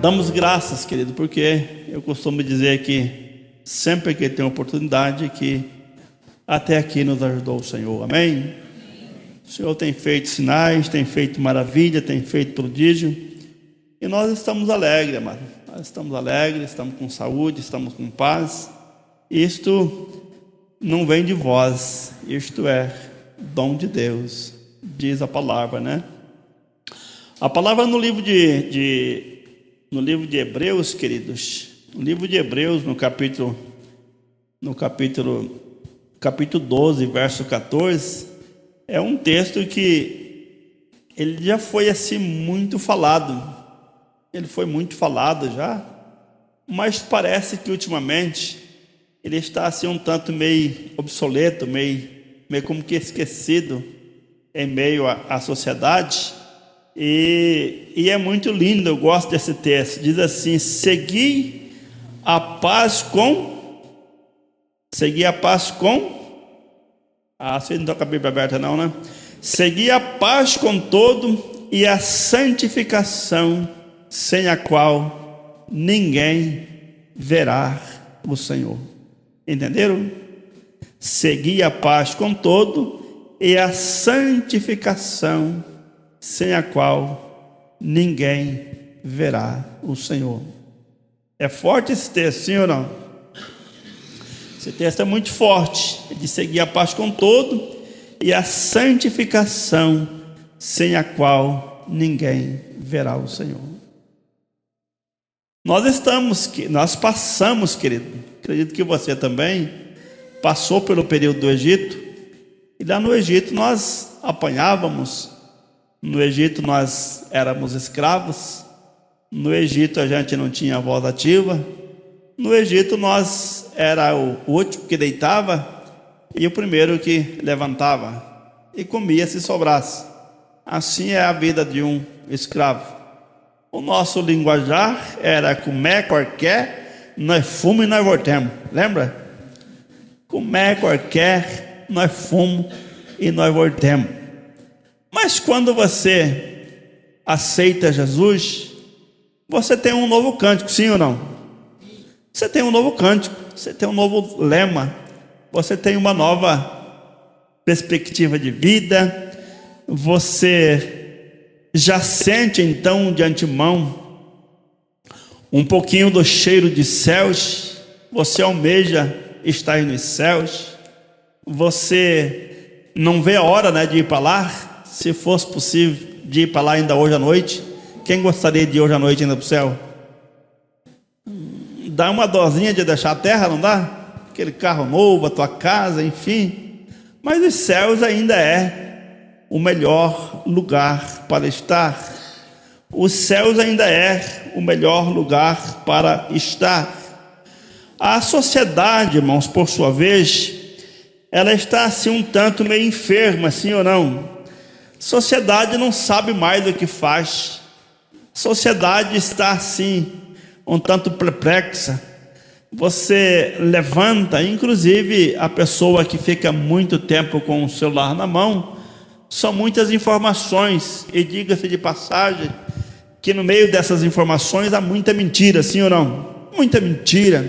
Damos graças, querido, porque eu costumo dizer que sempre que tem oportunidade, que até aqui nos ajudou o Senhor, amém? O Senhor tem feito sinais, tem feito maravilha, tem feito prodígio, e nós estamos alegres, amado. Nós estamos alegres, estamos com saúde, estamos com paz. Isto não vem de vós, isto é dom de Deus, diz a palavra, né? A palavra no livro de Hebreus, queridos, no livro de Hebreus, no capítulo 12, verso 14, é um texto que ele já foi assim muito falado. Ele foi muito falado já, mas parece que ultimamente ele está assim um tanto meio obsoleto, meio como que esquecido em meio à sociedade. E é muito lindo, eu gosto desse texto. Diz assim: segui a paz com... vocês não estão com a Bíblia aberta não, né? Segui a paz com todo e a santificação, sem a qual ninguém verá o Senhor. Entenderam? Segui a paz com todo e a santificação, sem a qual ninguém verá o Senhor. É forte esse texto, sim ou não? Esse texto é muito forte. É de seguir a paz com todo e a santificação, sem a qual ninguém verá o Senhor. Nós passamos, querido, acredito que você também passou pelo período do Egito, e lá no Egito nós apanhávamos, no Egito nós éramos escravos, no Egito a gente não tinha voz ativa, no Egito nós era o último que deitava e o primeiro que levantava e comia se sobrasse. Assim é a vida de um escravo. O nosso linguajar era comer qualquer, nós fomos e nós voltemos. Lembra? Comer qualquer, nós fomos e nós voltemos. Mas quando você aceita Jesus, você tem um novo cântico, sim ou não? Você tem um novo cântico, você tem um novo lema, você tem uma nova perspectiva de vida. Você já sente então de antemão um pouquinho do cheiro de céus. Você almeja estar nos céus. Você não vê a hora, né, de ir para lá. Se fosse possível de ir para lá ainda hoje à noite, quem gostaria de ir hoje à noite ainda para o céu? Dá uma dorzinha de deixar a terra, não dá? Aquele carro novo, a tua casa, enfim. Mas os céus ainda é o melhor lugar para estar. Os céus ainda é o melhor lugar para estar. A sociedade, irmãos, por sua vez, ela está assim um tanto meio enferma, sim ou não? A sociedade não sabe mais o que faz. A sociedade está assim um tanto perplexa. Você levanta, inclusive a pessoa que fica muito tempo com o celular na mão, são muitas informações, e diga-se de passagem que no meio dessas informações há muita mentira, sim ou não? Muita mentira.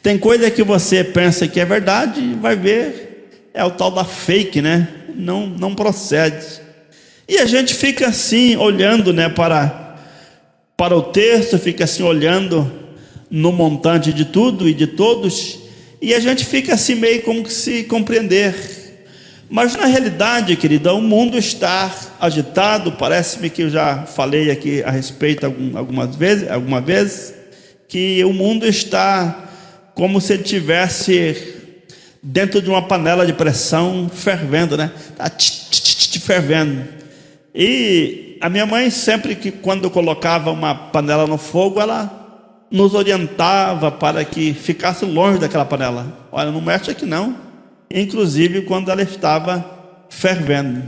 Tem coisa que você pensa que é verdade e vai ver, é o tal da fake, né? Não procede. E a gente fica assim olhando, né, para o texto, fica assim olhando no montante de tudo e de todos, e a gente fica assim meio como que se compreender. Mas na realidade, querida, o mundo está agitado. Parece-me que eu já falei aqui a respeito alguma vez, que o mundo está como se ele estivesse dentro de uma panela de pressão fervendo, né? Está fervendo. E a minha mãe sempre que quando colocava uma panela no fogo, ela nos orientava para que ficasse longe daquela panela. Olha, não mexe aqui não. Inclusive quando ela estava fervendo,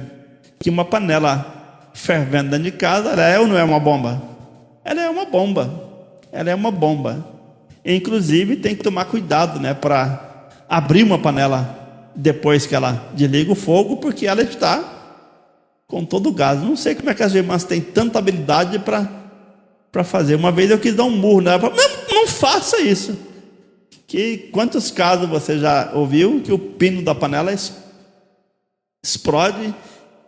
que uma panela fervendo dentro de casa, ela é ou não é uma bomba? Ela é uma bomba. Ela é uma bomba. Inclusive tem que tomar cuidado, né, para abrir uma panela depois que ela desliga o fogo, porque ela está com todo o gás. Não sei como é que as irmãs têm tanta habilidade para para fazer. Uma vez eu quis dar um murro nela, não faça isso. Quantos casos você já ouviu que o pino da panela explode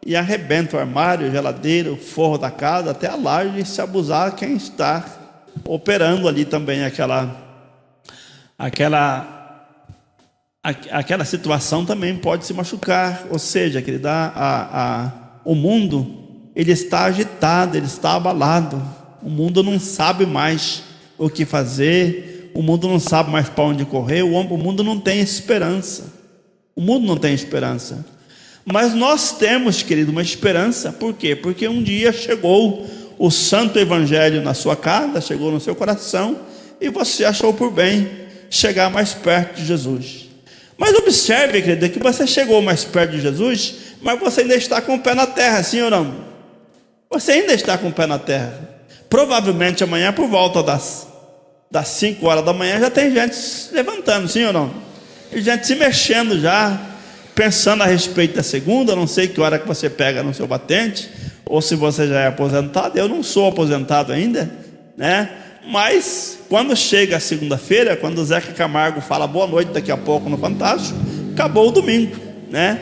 e arrebenta o armário, a geladeira, o forro da casa, até a laje, se abusar quem está operando ali também aquela situação também pode se machucar. Ou seja, querida, o mundo ele está agitado, ele está abalado. O mundo não sabe mais o que fazer, o mundo não sabe mais para onde correr, o mundo não tem esperança. O mundo não tem esperança. Mas nós temos, querido, uma esperança. Por quê? Porque um dia chegou o santo evangelho na sua casa, chegou no seu coração, e você achou por bem chegar mais perto de Jesus. Mas observe, querido, que você chegou mais perto de Jesus, mas você ainda está com o pé na terra, sim ou não? Você ainda está com o pé na terra. Provavelmente amanhã, por volta das 5 horas da manhã, já tem gente se levantando, sim ou não? E gente se mexendo já, pensando a respeito da segunda. Não sei que hora que você pega no seu batente, ou se você já é aposentado. Eu não sou aposentado ainda, né? Mas quando chega a segunda-feira, quando o Zeca Camargo fala boa noite daqui a pouco no Fantástico, acabou o domingo, né?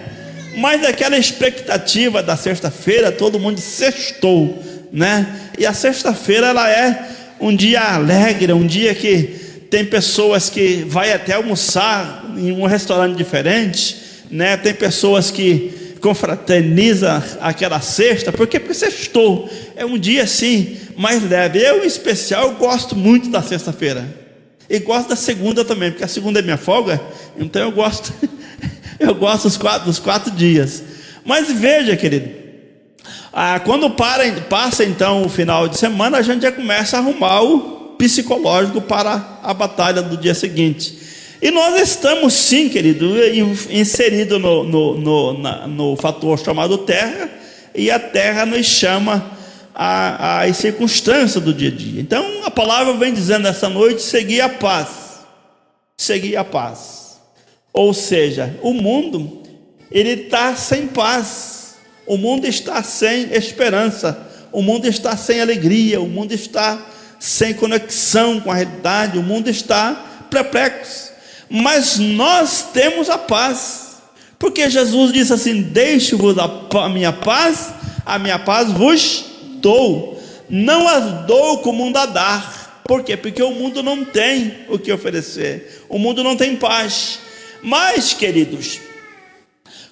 Mas aquela expectativa da sexta-feira, todo mundo sextou, né? E a sexta-feira ela é um dia alegre, um dia que tem pessoas que vai até almoçar em um restaurante diferente, né? Tem pessoas que confraternizam aquela sexta, porque sextou, é um dia assim, mais leve. Eu, em especial, gosto muito da sexta-feira, e gosto da segunda também, porque a segunda é minha folga, então eu gosto dos 4 dias. Mas veja, querido, quando passa então o final de semana, a gente já começa a arrumar o psicológico para a batalha do dia seguinte. E nós estamos sim, querido, inseridos no fator chamado terra, e a terra nos chama as circunstâncias do dia a dia. Então a palavra vem dizendo essa noite: segui a paz, segui a paz. Ou seja, o mundo ele está sem paz, o mundo está sem esperança, o mundo está sem alegria, o mundo está sem conexão com a realidade, o mundo está perplexo. Mas nós temos a paz, porque Jesus disse assim: deixe-vos a minha paz vos dou, não as dou como o mundo a dar. Por quê? Porque o mundo não tem o que oferecer, o mundo não tem paz. Mas, queridos,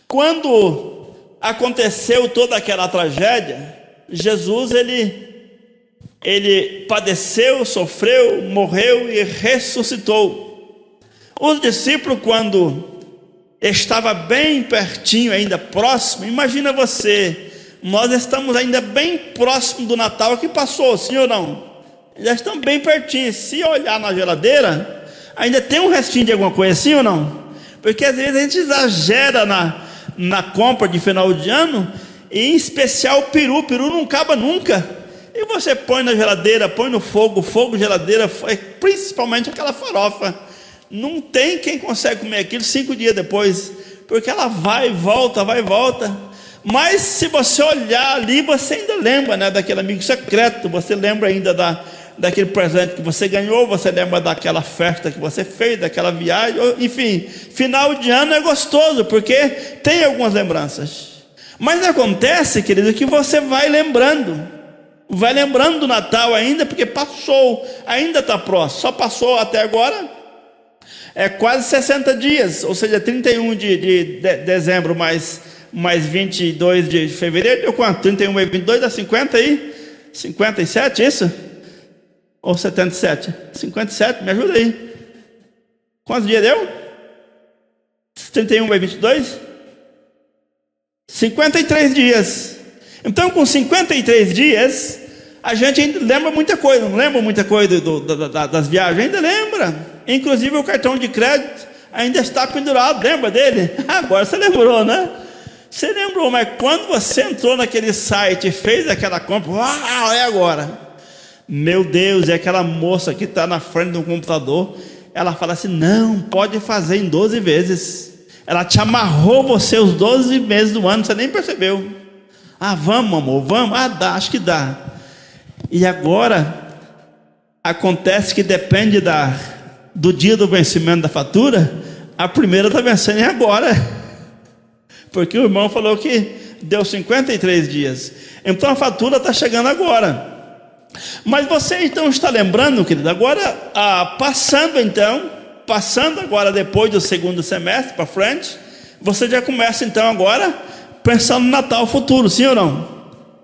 quando aconteceu toda aquela tragédia, Jesus ele padeceu, sofreu, morreu e ressuscitou. Os discípulos, quando estava bem pertinho, ainda próximo, imagina você, nós estamos ainda bem próximo do Natal que passou, sim ou não? Já estamos bem pertinho. Se olhar na geladeira, ainda tem um restinho de alguma coisa, sim ou não? Porque às vezes a gente exagera na compra de final de ano, e em especial o peru não acaba nunca. E você põe na geladeira, põe no fogo, geladeira, principalmente aquela farofa. Não tem quem consegue comer aquilo 5 dias depois, porque ela vai e volta. Mas se você olhar ali, você ainda lembra, né, daquele amigo secreto, você lembra ainda daquele presente que você ganhou, você lembra daquela festa que você fez, daquela viagem, enfim, final de ano é gostoso, porque tem algumas lembranças. Mas acontece, querido, que você vai lembrando do Natal ainda, porque passou, ainda está próximo, só passou até agora, quase 60 dias, ou seja, 31 de dezembro mais 22 de fevereiro, deu quanto? 31 mais 22 dá 57, isso? Ou 77? 57, me ajuda aí. Quantos dias deu? 31 mais 22? 53 dias. Então, com 53 dias, a gente ainda lembra muita coisa. Não lembra muita coisa das viagens? Ainda lembra. Inclusive o cartão de crédito ainda está pendurado. Lembra dele? Agora você lembrou, né? Você lembrou, mas quando você entrou naquele site e fez aquela compra, uau, é agora. Meu Deus, é aquela moça que está na frente do computador, ela fala assim: não, pode fazer em 12 vezes. Ela te amarrou você os 12 meses do ano, você nem percebeu. Vamos, amor, vamos. Dá, acho que dá. E agora, Acontece que depende do dia do vencimento da fatura. A primeira está vencendo agora, porque o irmão falou que deu 53 dias. Então a fatura está chegando agora. Mas você então está lembrando, querido, agora passando agora depois do segundo semestre para frente, você já começa então agora pensando no Natal futuro, sim ou não?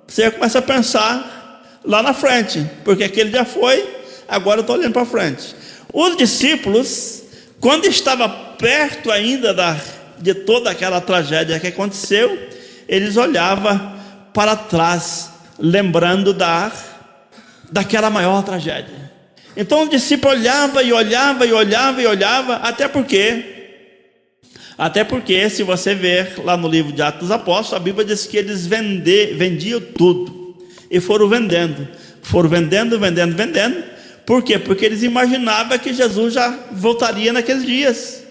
Você já começa a pensar lá na frente, porque aquele já foi, agora eu estou olhando para frente. Os discípulos, quando estava perto ainda de toda aquela tragédia que aconteceu, eles olhavam para trás, lembrando daquela maior tragédia. Então o discípulo olhava e olhava e olhava e olhava, até porque se você ver lá no livro de Atos dos Apóstolos, a Bíblia diz que eles vendiam tudo e foram vendendo, vendendo. Por quê? Porque eles imaginavam que Jesus já voltaria naqueles dias.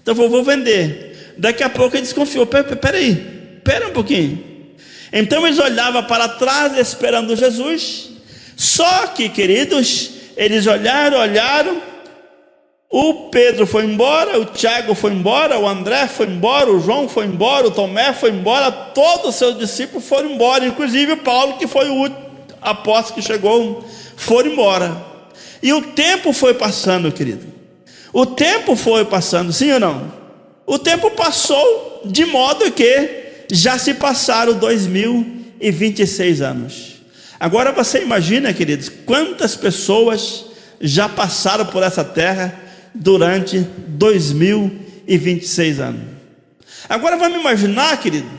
Então vou vender. Daqui a pouco ele desconfiou, espera um pouquinho. Então eles olhavam para trás esperando Jesus. Só que, queridos, eles olharam, o Pedro foi embora, o Tiago foi embora, o André foi embora, o João foi embora, o Tomé foi embora, todos os seus discípulos foram embora, inclusive o Paulo, que foi o último apóstolo que chegou, foram embora. E o tempo foi passando, querido. O tempo foi passando, sim ou não? O tempo passou de modo que já se passaram 2026 anos. Agora você imagina, queridos, quantas pessoas já passaram por essa terra durante 2026 anos. Agora vamos imaginar, querido,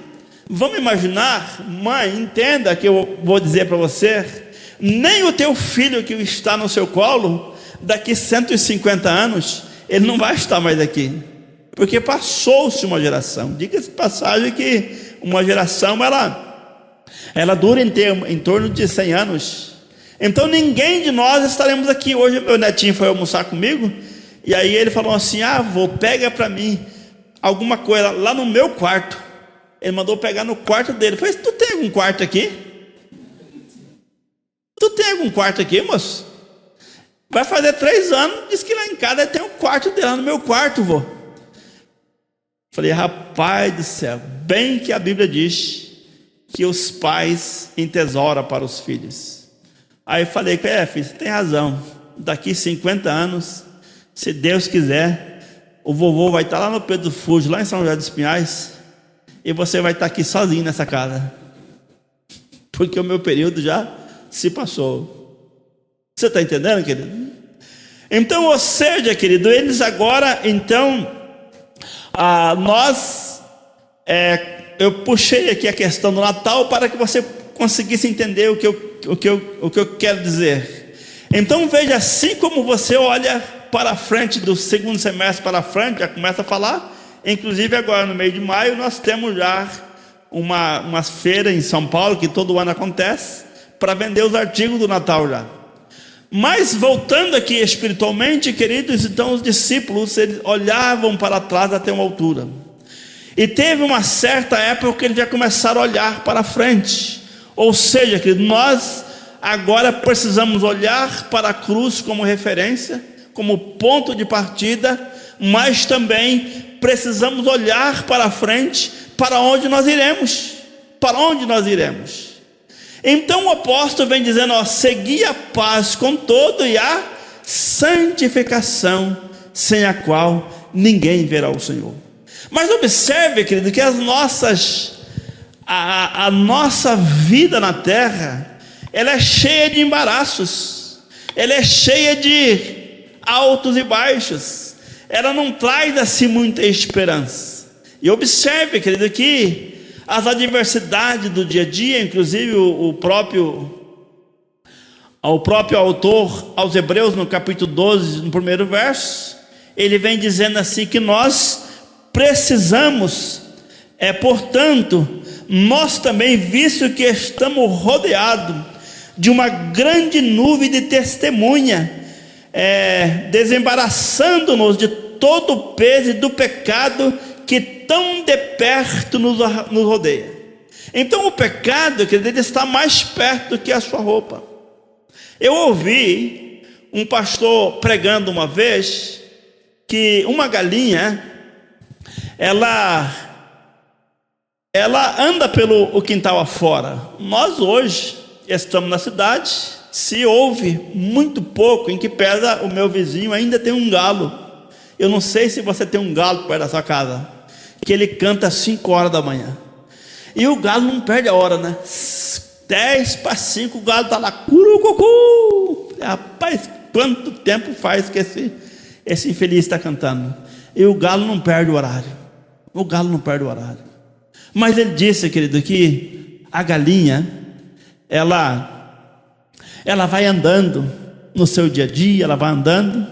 mãe, entenda que eu vou dizer para você, nem o teu filho que está no seu colo, daqui 150 anos, ele não vai estar mais aqui, porque passou-se uma geração. Diga-se de passagem que uma geração, ela dura em torno de 100 anos. Então ninguém de nós estaremos aqui. Hoje meu netinho foi almoçar comigo, e aí ele falou assim: vô, pega para mim alguma coisa lá no meu quarto. Ele mandou pegar no quarto dele. Eu falei: tu tem algum quarto aqui? Tu tem algum quarto aqui, moço? Vai fazer 3 anos, diz que lá em casa tem um quarto dele, lá no meu quarto, vô. Falei: rapaz do céu, bem que a Bíblia diz que os pais entesouram para os filhos. Aí eu falei: filho, você tem razão, daqui 50 anos, se Deus quiser, o vovô vai estar lá no Pedro Fujo, lá em São José dos Pinhais, e você vai estar aqui sozinho nessa casa, porque o meu período já se passou. Você está entendendo, querido? Então, ou seja, querido, eles agora, então, eu puxei aqui a questão do Natal para que você conseguisse entender o que eu quero dizer. Então veja, assim como você olha para frente do segundo semestre para frente, já começa a falar, inclusive agora no mês de maio nós temos já uma feira em São Paulo, que todo ano acontece, para vender os artigos do Natal já. Mas voltando aqui espiritualmente, queridos, então os discípulos, eles olhavam para trás até uma altura, e teve uma certa época que eles já começaram a olhar para frente. Ou seja, querido, nós agora precisamos olhar para a cruz como referência, como ponto de partida, mas também precisamos olhar para frente, para onde nós iremos. Então o apóstolo vem dizendo: segui a paz com todo e a santificação, sem a qual ninguém verá o Senhor. Mas observe, querido, que a nossa vida na terra, ela é cheia de embaraços, ela é cheia de altos e baixos, ela não traz assim muita esperança. E observe, querido, que as adversidades do dia a dia, inclusive o próprio autor aos Hebreus, no capítulo 12, no primeiro verso, ele vem dizendo assim que nós precisamos, portanto, nós também, visto que estamos rodeados de uma grande nuvem de testemunha, desembaraçando-nos de todo o peso e do pecado que tão de perto nos rodeia. Então o pecado, querido, ele está mais perto do que a sua roupa. Eu ouvi um pastor pregando uma vez que uma galinha, ela anda pelo o quintal afora. Nós hoje estamos na cidade, se ouve muito pouco, em que pesa o meu vizinho ainda tem um galo. Eu não sei se você tem um galo perto da sua casa, que ele canta às 5 horas da manhã. E o galo não perde a hora, né? 10 para 5, o galo está lá, curucucu. Rapaz, quanto tempo faz que esse infeliz está cantando? E o galo não perde o horário. O galo não perde o horário. Mas ele disse, querido, que a galinha, ela vai andando no seu dia a dia, ela vai andando,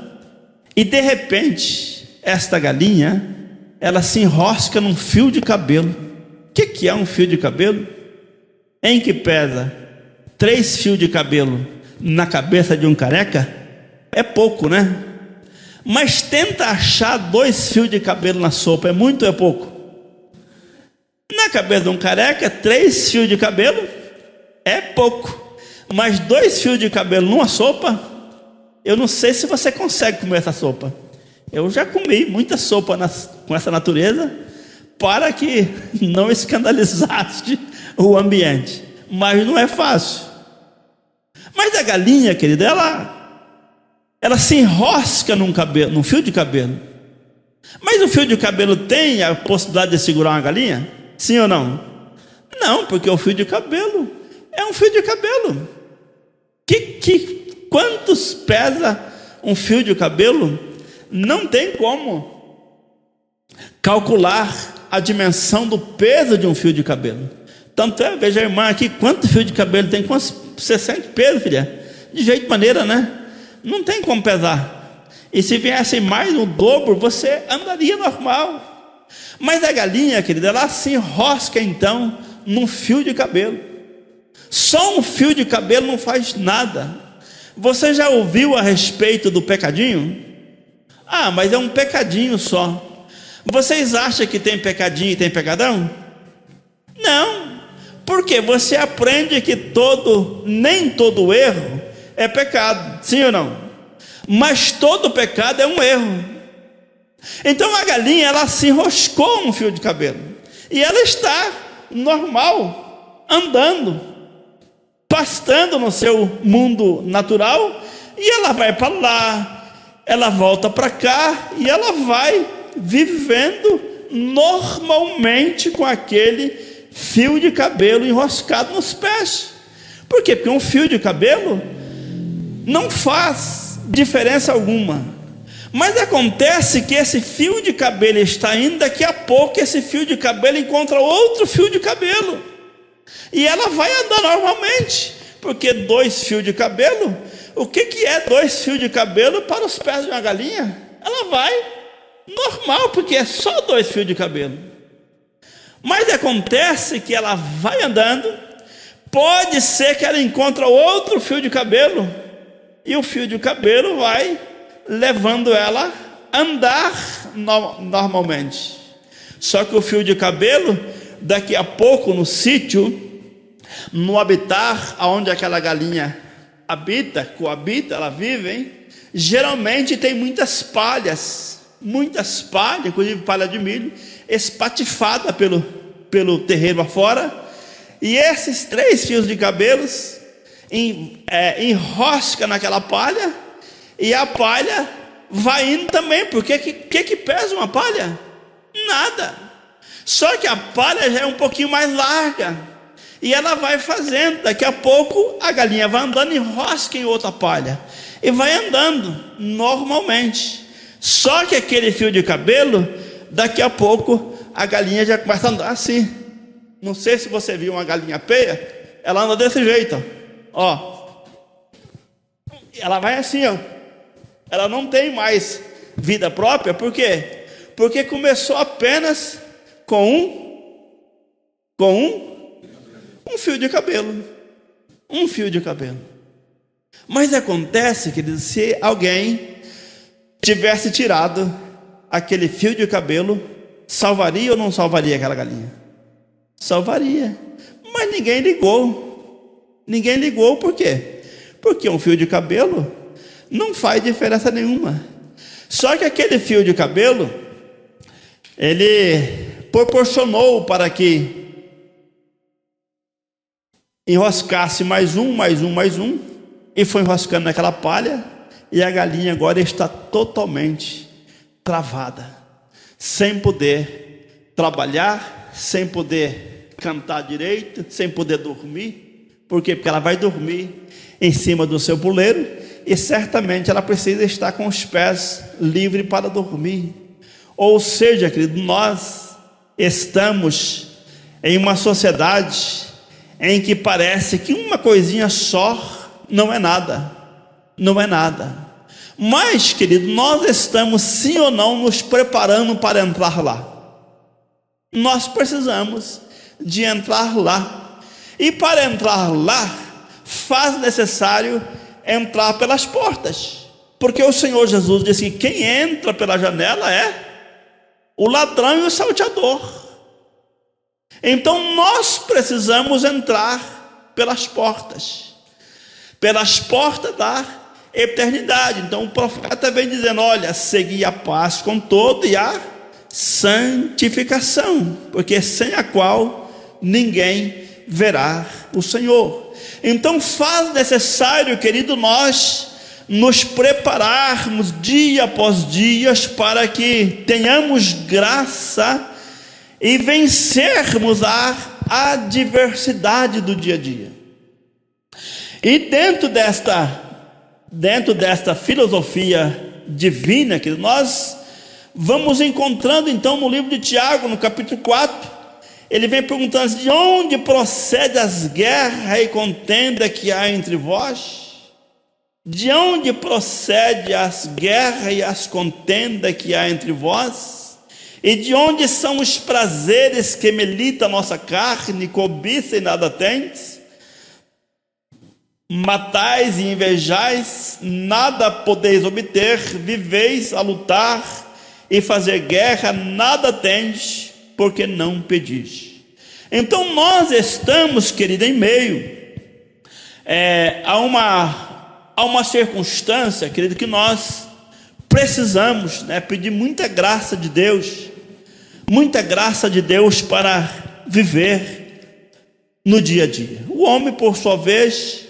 e de repente, esta galinha, ela se enrosca num fio de cabelo. O que é um fio de cabelo? Em que pesa 3 fios de cabelo na cabeça de um careca? É pouco, né? Mas tenta achar 2 fios de cabelo na sopa, é muito ou é pouco? Na cabeça de um careca, 3 fios de cabelo é pouco. Mas 2 fios de cabelo numa sopa, eu não sei se você consegue comer essa sopa. Eu já comi muita sopa com essa natureza, para que não escandalizasse o ambiente. Mas não é fácil. Mas a galinha, querida, ela se enrosca num fio de cabelo. Mas o fio de cabelo tem a possibilidade de segurar uma galinha? Sim ou não? Não, porque o fio de cabelo é um fio de cabelo. Quantos pesa um fio de cabelo? Não tem como calcular a dimensão do peso de um fio de cabelo. Tanto é, veja a irmã aqui, quanto fio de cabelo tem? Quantos você sente peso, filha? De jeito maneira, né? Não tem como pesar. E se viesse mais o dobro, você andaria normal. Mas a galinha, querida, ela se enrosca então num fio de cabelo. Só um fio de cabelo não faz nada. Você já ouviu a respeito do pecadinho? Ah, mas é um pecadinho só. Vocês acham que tem pecadinho e tem pecadão? Não, porque você aprende que nem todo erro é pecado, sim ou não? Mas todo pecado é um erro. Então a galinha, ela se enroscou num fio de cabelo, e ela está normal, andando, pastando no seu mundo natural, e ela vai para lá, ela volta para cá, e ela vai vivendo normalmente com aquele fio de cabelo enroscado nos pés. Por quê? Porque um fio de cabelo não faz diferença alguma. Mas acontece que esse fio de cabelo está indo, daqui a pouco esse fio de cabelo encontra outro fio de cabelo, e ela vai andar normalmente, porque 2 fios de cabelo, o que é 2 fios de cabelo para os pés de uma galinha? Ela vai normal, porque é só 2 fios de cabelo. Mas acontece que ela vai andando, pode ser que ela encontre outro fio de cabelo, e o fio de cabelo vai levando ela a andar normalmente. Só que o fio de cabelo, daqui a pouco no sítio, no habitat onde aquela galinha coabita, ela vive, hein? Geralmente tem muitas palhas, inclusive palha de milho, espatifada pelo terreiro afora, e esses 3 fios de cabelos enrosca naquela palha, e a palha vai indo também, porque que pesa uma palha? Nada. Só que a palha já é um pouquinho mais larga, e ela vai fazendo, daqui a pouco a galinha vai andando, enrosca em outra palha, e vai andando normalmente. Só que aquele fio de cabelo, daqui a pouco a galinha já começa a andar assim. Não sei se você viu uma galinha peia, ela anda desse jeito, ó. Ela vai assim, ó. Ela não tem mais vida própria. Por quê? Porque começou apenas com um fio de cabelo. Um fio de cabelo. Mas acontece, querido, se alguém tivesse tirado aquele fio de cabelo, salvaria ou não salvaria aquela galinha? Salvaria. Mas ninguém ligou. Ninguém ligou, por quê? Porque um fio de cabelo não faz diferença nenhuma. Só que aquele fio de cabelo, ele proporcionou para que enroscasse mais um, e foi enroscando naquela palha, e a galinha agora está totalmente travada, sem poder trabalhar, sem poder cantar direito, sem poder dormir. Por quê? Porque ela vai dormir em cima do seu puleiro, e certamente ela precisa estar com os pés livres para dormir. Ou seja, querido, nós estamos em uma sociedade em que parece que uma coisinha só não é nada, não é nada. Mas, querido, nós estamos sim ou não nos preparando para entrar lá. Nós precisamos de entrar lá, e para entrar lá, faz necessário entrar pelas portas, porque o Senhor Jesus disse que quem entra pela janela é o ladrão e o salteador. Então nós precisamos entrar pelas portas da eternidade. Então o profeta vem dizendo: olha, segui a paz com todo e a santificação, porque sem a qual ninguém verá o Senhor. Então faz necessário, querido, nós nos prepararmos dia após dia para que tenhamos graça e vencermos a adversidade do dia a dia. E dentro desta filosofia divina que nós vamos encontrando então no livro de Tiago, no capítulo 4, ele vem perguntando: de onde procede as guerras e contenda que há entre vós? De onde procede as guerras e as contendas que há entre vós? E de onde são os prazeres que milita a nossa carne, cobiça e nada tendes? Matais e invejais, nada podeis obter, viveis a lutar e fazer guerra, nada tendes, porque não pedis. Então nós estamos, querido, em meio a uma circunstância, querido, que nós precisamos, pedir muita graça de Deus para viver no dia a dia. O homem, por sua vez,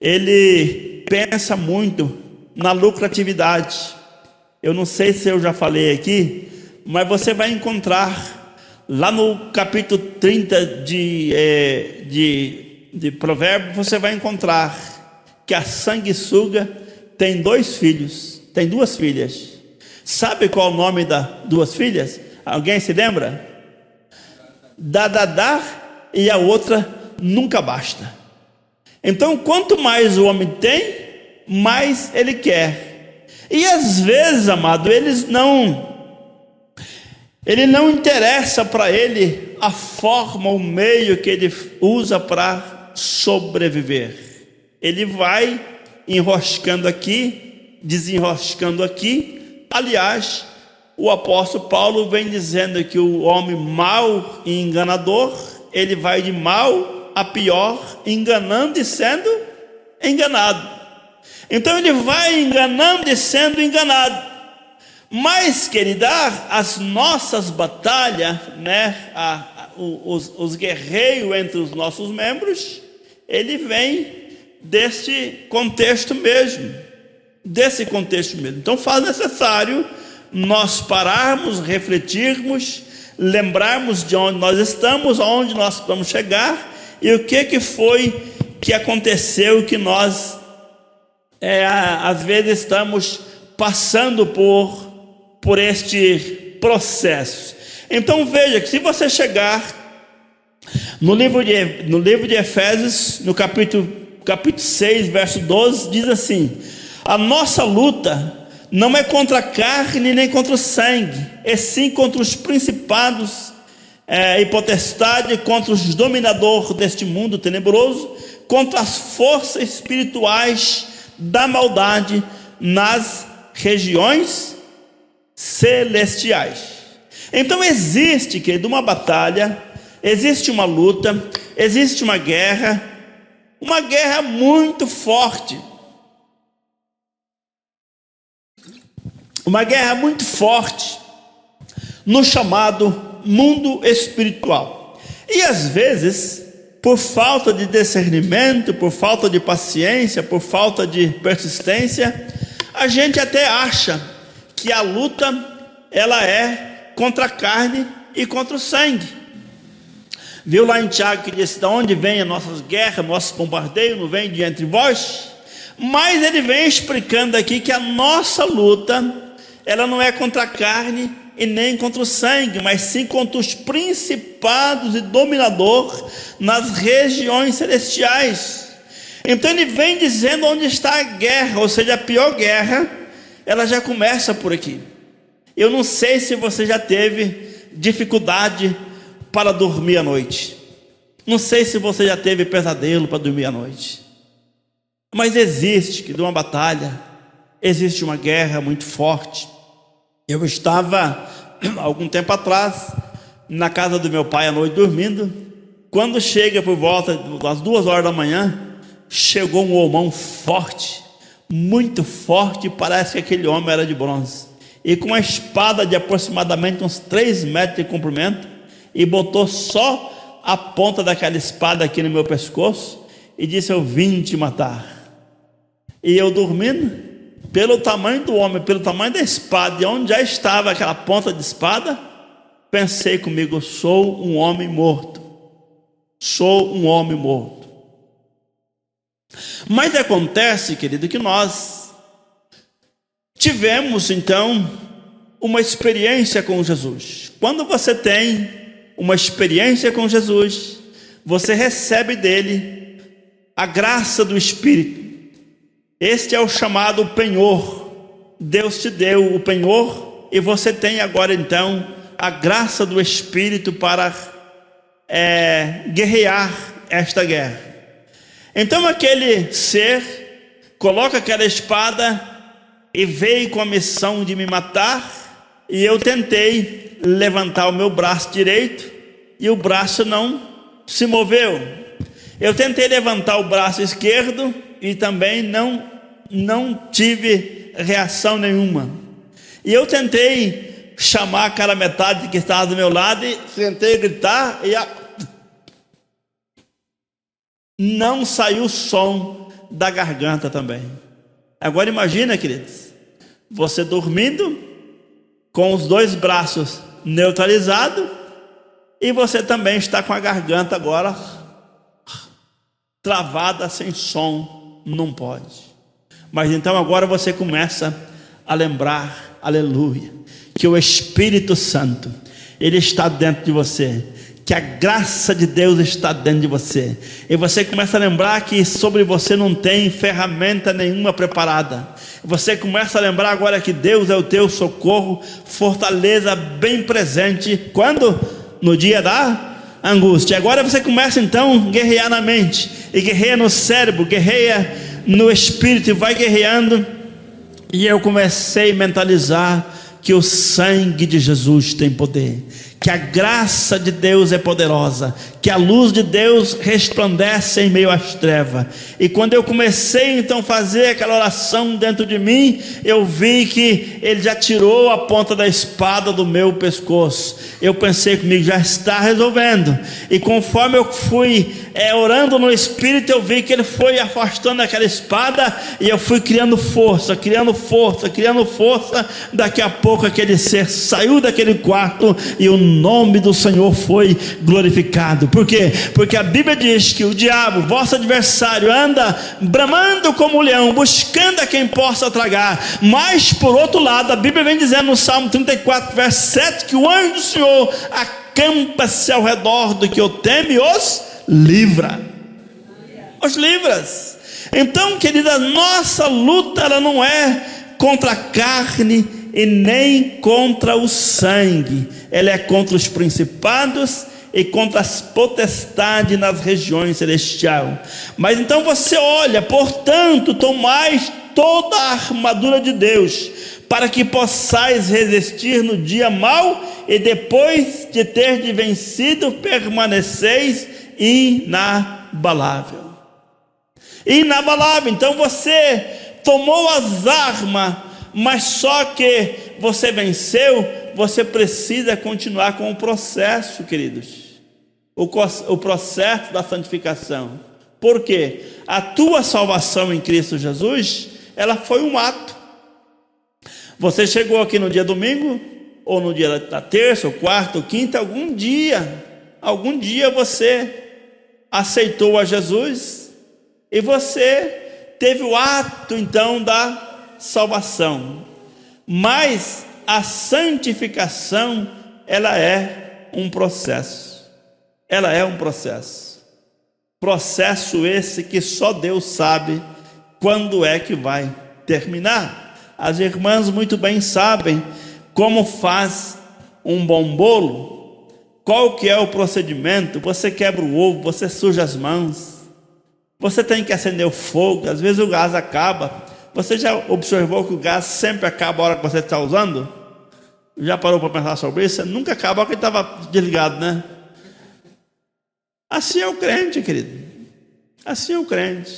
ele pensa muito na lucratividade. Eu não sei se eu já falei aqui, mas você vai encontrar lá no capítulo 30 de Provérbios, você vai encontrar que a sanguessuga tem duas filhas. Sabe qual é o nome das duas filhas? Alguém se lembra? Dadadá, e a outra nunca basta. Então, quanto mais o homem tem, mais ele quer. E às vezes, amado, ele não interessa para ele a forma, o meio que ele usa para sobreviver. Ele vai enroscando aqui, desenroscando aqui. Aliás, o apóstolo Paulo vem dizendo que o homem mau e enganador, ele vai de mal a pior, enganando e sendo enganado. Então ele vai enganando e sendo enganado. Mas, querida, as nossas batalhas, os guerreiros entre os nossos membros, ele vem desse contexto mesmo. Então faz necessário nós pararmos, refletirmos, lembrarmos de onde nós estamos, aonde nós vamos chegar, e o que foi que aconteceu, que nós às vezes estamos passando por este processo. Então veja que se você chegar no livro de Efésios, no capítulo 6, verso 12, diz assim: a nossa luta não é contra a carne nem contra o sangue, e sim contra os principados e potestade, contra os dominadores deste mundo tenebroso, contra as forças espirituais da maldade nas regiões celestiais. Então existe, querido, uma batalha, existe uma luta, existe uma guerra muito forte. uma guerra muito forte no chamado mundo espiritual. E às vezes, por falta de discernimento, por falta de paciência, por falta de persistência, a gente até acha que a luta ela é contra a carne e contra o sangue. Viu lá em Tiago que disse: de onde vem as nossas guerras, nossos bombardeios, não vem de entre vós? Mas ele vem explicando aqui que a nossa luta, ela não é contra a carne e nem contra o sangue, mas sim contra os principados e dominadores nas regiões celestiais. Então ele vem dizendo onde está a guerra, ou seja, a pior guerra, ela já começa por aqui. Eu não sei se você já teve dificuldade para dormir à noite, não sei se você já teve pesadelo para dormir à noite, mas existe que de uma batalha, existe uma guerra muito forte. Eu estava, algum tempo atrás, na casa do meu pai à noite dormindo, quando chega por volta das 2 horas da manhã, chegou um homão forte, muito forte, parece que aquele homem era de bronze, e com uma espada de aproximadamente uns 3 metros de comprimento, e botou só a ponta daquela espada aqui no meu pescoço, e disse: eu vim te matar. E eu dormindo, pelo tamanho do homem, pelo tamanho da espada, e onde já estava aquela ponta de espada, pensei comigo: sou um homem morto, sou um homem morto. Mas acontece, querido, que nós tivemos então uma experiência com Jesus. Quando você tem uma experiência com Jesus, você recebe dele a graça do Espírito. Este é o chamado penhor. Deus te deu o penhor e você tem agora então a graça do Espírito para guerrear esta guerra. Então aquele ser coloca aquela espada e veio com a missão de me matar, e eu tentei levantar o meu braço direito e o braço não se moveu. Eu tentei levantar o braço esquerdo e também não tive reação nenhuma. E eu tentei chamar aquela metade que estava do meu lado e tentei gritar e não saiu som da garganta também. Agora imagina, queridos, você dormindo com os 2 braços neutralizados e você também está com a garganta agora travada, sem som, não pode. Mas então agora você começa a lembrar, aleluia, que o Espírito Santo, ele está dentro de você, que a graça de Deus está dentro de você, e você começa a lembrar que sobre você não tem ferramenta nenhuma preparada. Você começa a lembrar agora que Deus é o teu socorro, fortaleza bem presente, quando? No dia da angústia. Agora você começa então a guerrear na mente, e guerreia no cérebro, guerreia no espírito, e vai guerreando. E eu comecei a mentalizar que o sangue de Jesus tem poder, que a graça de Deus é poderosa, que a luz de Deus resplandece em meio às trevas. E quando eu comecei então a fazer aquela oração dentro de mim, eu vi que ele já tirou a ponta da espada do meu pescoço. Eu pensei comigo: já está resolvendo. E conforme eu fui orando no Espírito, eu vi que ele foi afastando aquela espada, e eu fui criando força, criando força, criando força. Daqui a pouco aquele ser saiu daquele quarto e o nome do Senhor foi glorificado. Por quê? Porque a Bíblia diz que o diabo, vosso adversário, anda bramando como um leão, buscando a quem possa tragar. Mas por outro lado, a Bíblia vem dizendo no Salmo 34, verso 7, que o anjo do Senhor acampa-se ao redor do que o teme e os livra. Os livras. Então, querida, nossa luta ela não é contra a carne e nem contra o sangue, ela é contra os principados e contra as potestades nas regiões celestiais. Mas então você olha: portanto, tomais toda a armadura de Deus, para que possais resistir no dia mau, e depois de ter vencido, permaneceis inabalável. Inabalável. Então você tomou as armas, mas só que você venceu, você precisa continuar com o processo, queridos, o processo da santificação. Por quê? A tua salvação em Cristo Jesus, ela foi um ato. Você chegou aqui no dia domingo, ou no dia da terça, ou quarta, ou quinta, algum dia você aceitou a Jesus, e você teve o ato então da salvação. Mas a santificação, ela é um processo. Ela é um processo. Processo esse que só Deus sabe quando é que vai terminar. As irmãs muito bem sabem como faz um bom bolo. Qual que é o procedimento? Você quebra o ovo, você suja as mãos, você tem que acender o fogo, às vezes o gás acaba. Você já observou que o gás sempre acaba a hora que você está usando? Já parou para pensar sobre isso? Nunca acaba a hora que estava desligado, né? Assim é o crente, querido. Assim é o crente.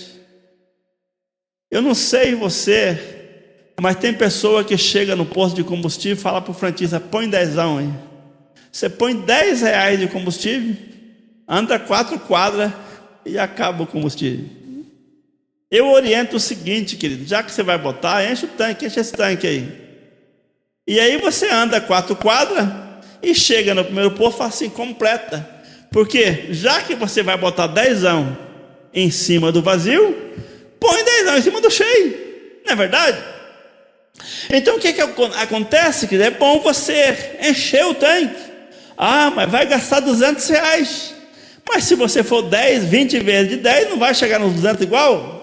Eu não sei você, mas tem pessoa que chega no posto de combustível e fala para o frentista: põe 10ão aí. Você põe 10 reais de combustível, anda 4 quadras e acaba o combustível. Eu oriento o seguinte, querido: já que você vai botar, enche o tanque, enche esse tanque aí. E aí você anda 4 quadras e chega no primeiro posto e fala assim: completa. Porque já que você vai botar 10ão em cima do vazio, põe 10ão em cima do cheio. Não é verdade? Então o que acontece? Que é bom você encher o tanque. Ah, mas vai gastar 200 reais. Mas se você for 10, 20 vezes de 10, não vai chegar nos 200 igual?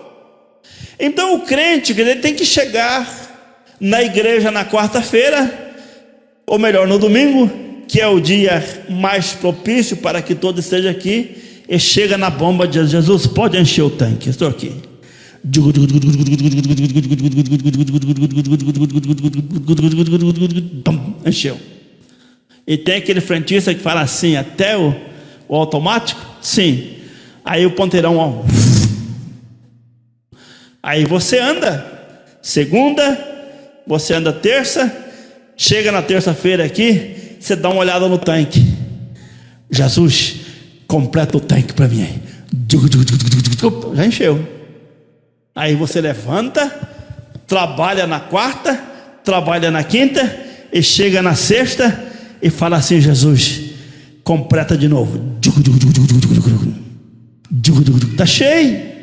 Então o crente, ele tem que chegar na igreja na quarta-feira, ou melhor, no domingo, que é o dia mais propício para que todo esteja aqui, e chega na bomba de Jesus: pode encher o tanque, estou aqui. Encheu. E tem aquele frentista que fala assim: até o automático? Sim. Aí o ponteirão, ó. Aí você anda segunda, você anda terça, chega na terça-feira aqui, você dá uma olhada no tanque. Jesus, completa o tanque para mim aí. Já encheu. Aí você levanta, trabalha na quarta, trabalha na quinta, e chega na sexta e fala assim: Jesus, completa de novo. Está cheio.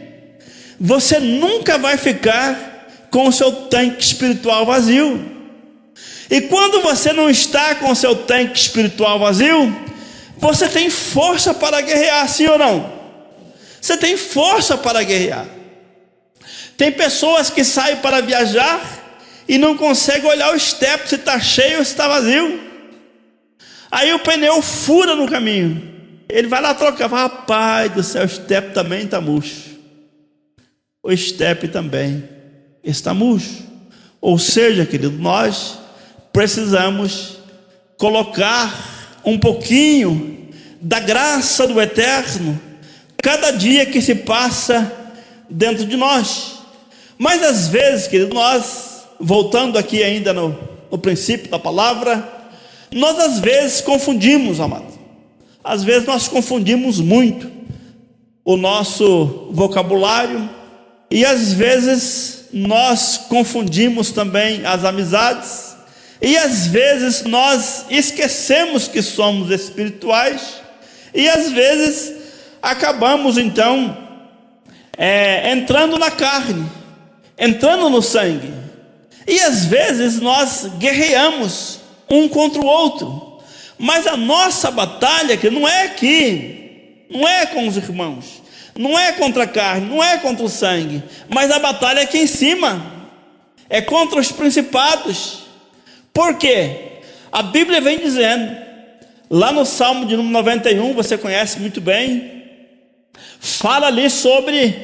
Você nunca vai ficar com o seu tanque espiritual vazio. E quando você não está com o seu tanque espiritual vazio, você tem força para guerrear, sim ou não? Você tem força para guerrear. Tem pessoas que saem para viajar e não conseguem olhar o step, se está cheio ou se está vazio. Aí o pneu fura no caminho. Ele vai lá trocar. Rapaz do céu, o step também está murcho. O step também está murcho. Ou seja, querido, nós precisamos colocar um pouquinho da graça do Eterno cada dia que se passa dentro de nós. Mas às vezes, querido, nós, voltando aqui ainda no princípio da palavra, nós às vezes confundimos, amado. Às vezes nós confundimos muito o nosso vocabulário, e às vezes nós confundimos também as amizades, e às vezes nós esquecemos que somos espirituais, e às vezes acabamos então entrando na carne, entrando no sangue, e às vezes nós guerreamos um contra o outro. Mas a nossa batalha, que não é aqui, não é com os irmãos, não é contra a carne, não é contra o sangue, mas a batalha é aqui em cima, é contra os principados. Por quê? A Bíblia vem dizendo, lá no Salmo de número 91, você conhece muito bem, fala ali sobre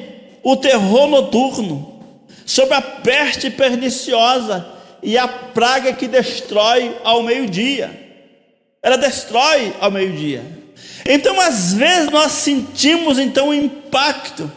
o terror noturno, sobre a peste perniciosa e a praga que destrói ao meio-dia. Ela destrói ao meio-dia. Então às vezes nós sentimos então um impacto,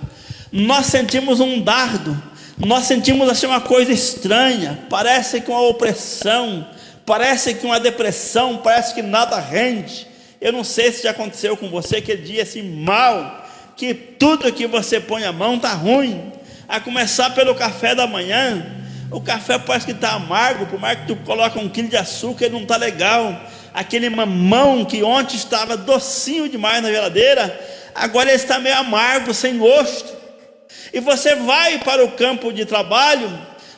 nós sentimos um dardo, Nós sentimos assim uma coisa estranha, parece que uma opressão, parece que uma depressão, parece que nada rende. Eu não sei se já aconteceu com você aquele dia assim mal, que tudo que você põe a mão está ruim. A começar pelo café da manhã, o café parece que está amargo, por mais que tu coloca 1 quilo de açúcar, ele não está legal. Aquele mamão que ontem estava docinho demais na geladeira, agora ele está meio amargo, sem gosto. E você vai para o campo de trabalho,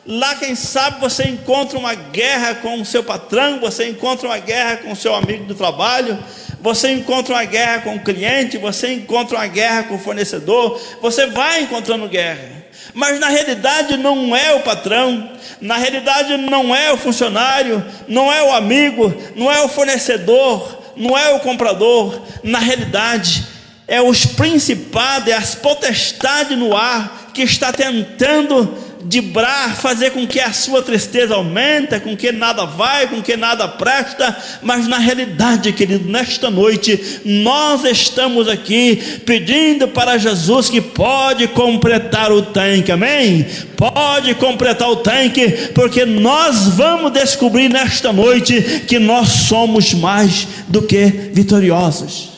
lá quem sabe você encontra uma guerra com o seu patrão, você encontra uma guerra com o seu amigo do trabalho, você encontra uma guerra com o cliente, você encontra uma guerra com o fornecedor, você vai encontrando guerra. Mas na realidade não é o patrão, na realidade não é o funcionário, não é o amigo, não é o fornecedor, não é o comprador. Na realidade é os principados, é as potestades no ar que está tentando dibrar, fazer com que a sua tristeza aumente, com que nada vai, com que nada presta. Mas na realidade, querido, nesta noite nós estamos aqui pedindo para Jesus que pode completar o tanque, amém? Pode completar o tanque, porque nós vamos descobrir nesta noite que nós somos mais do que vitoriosos.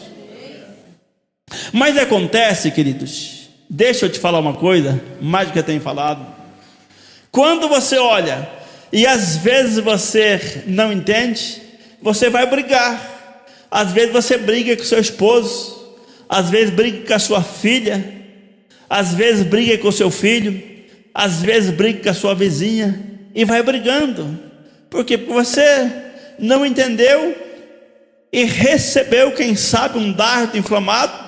Mas acontece, queridos, deixa eu te falar uma coisa, mais do que eu tenho falado. Quando você olha e às vezes você não entende, você vai brigar. Às vezes você briga com seu esposo, às vezes briga com a sua filha, às vezes briga com o seu filho, às vezes briga com a sua vizinha, e vai brigando, porque você não entendeu e recebeu, quem sabe, um dardo inflamado,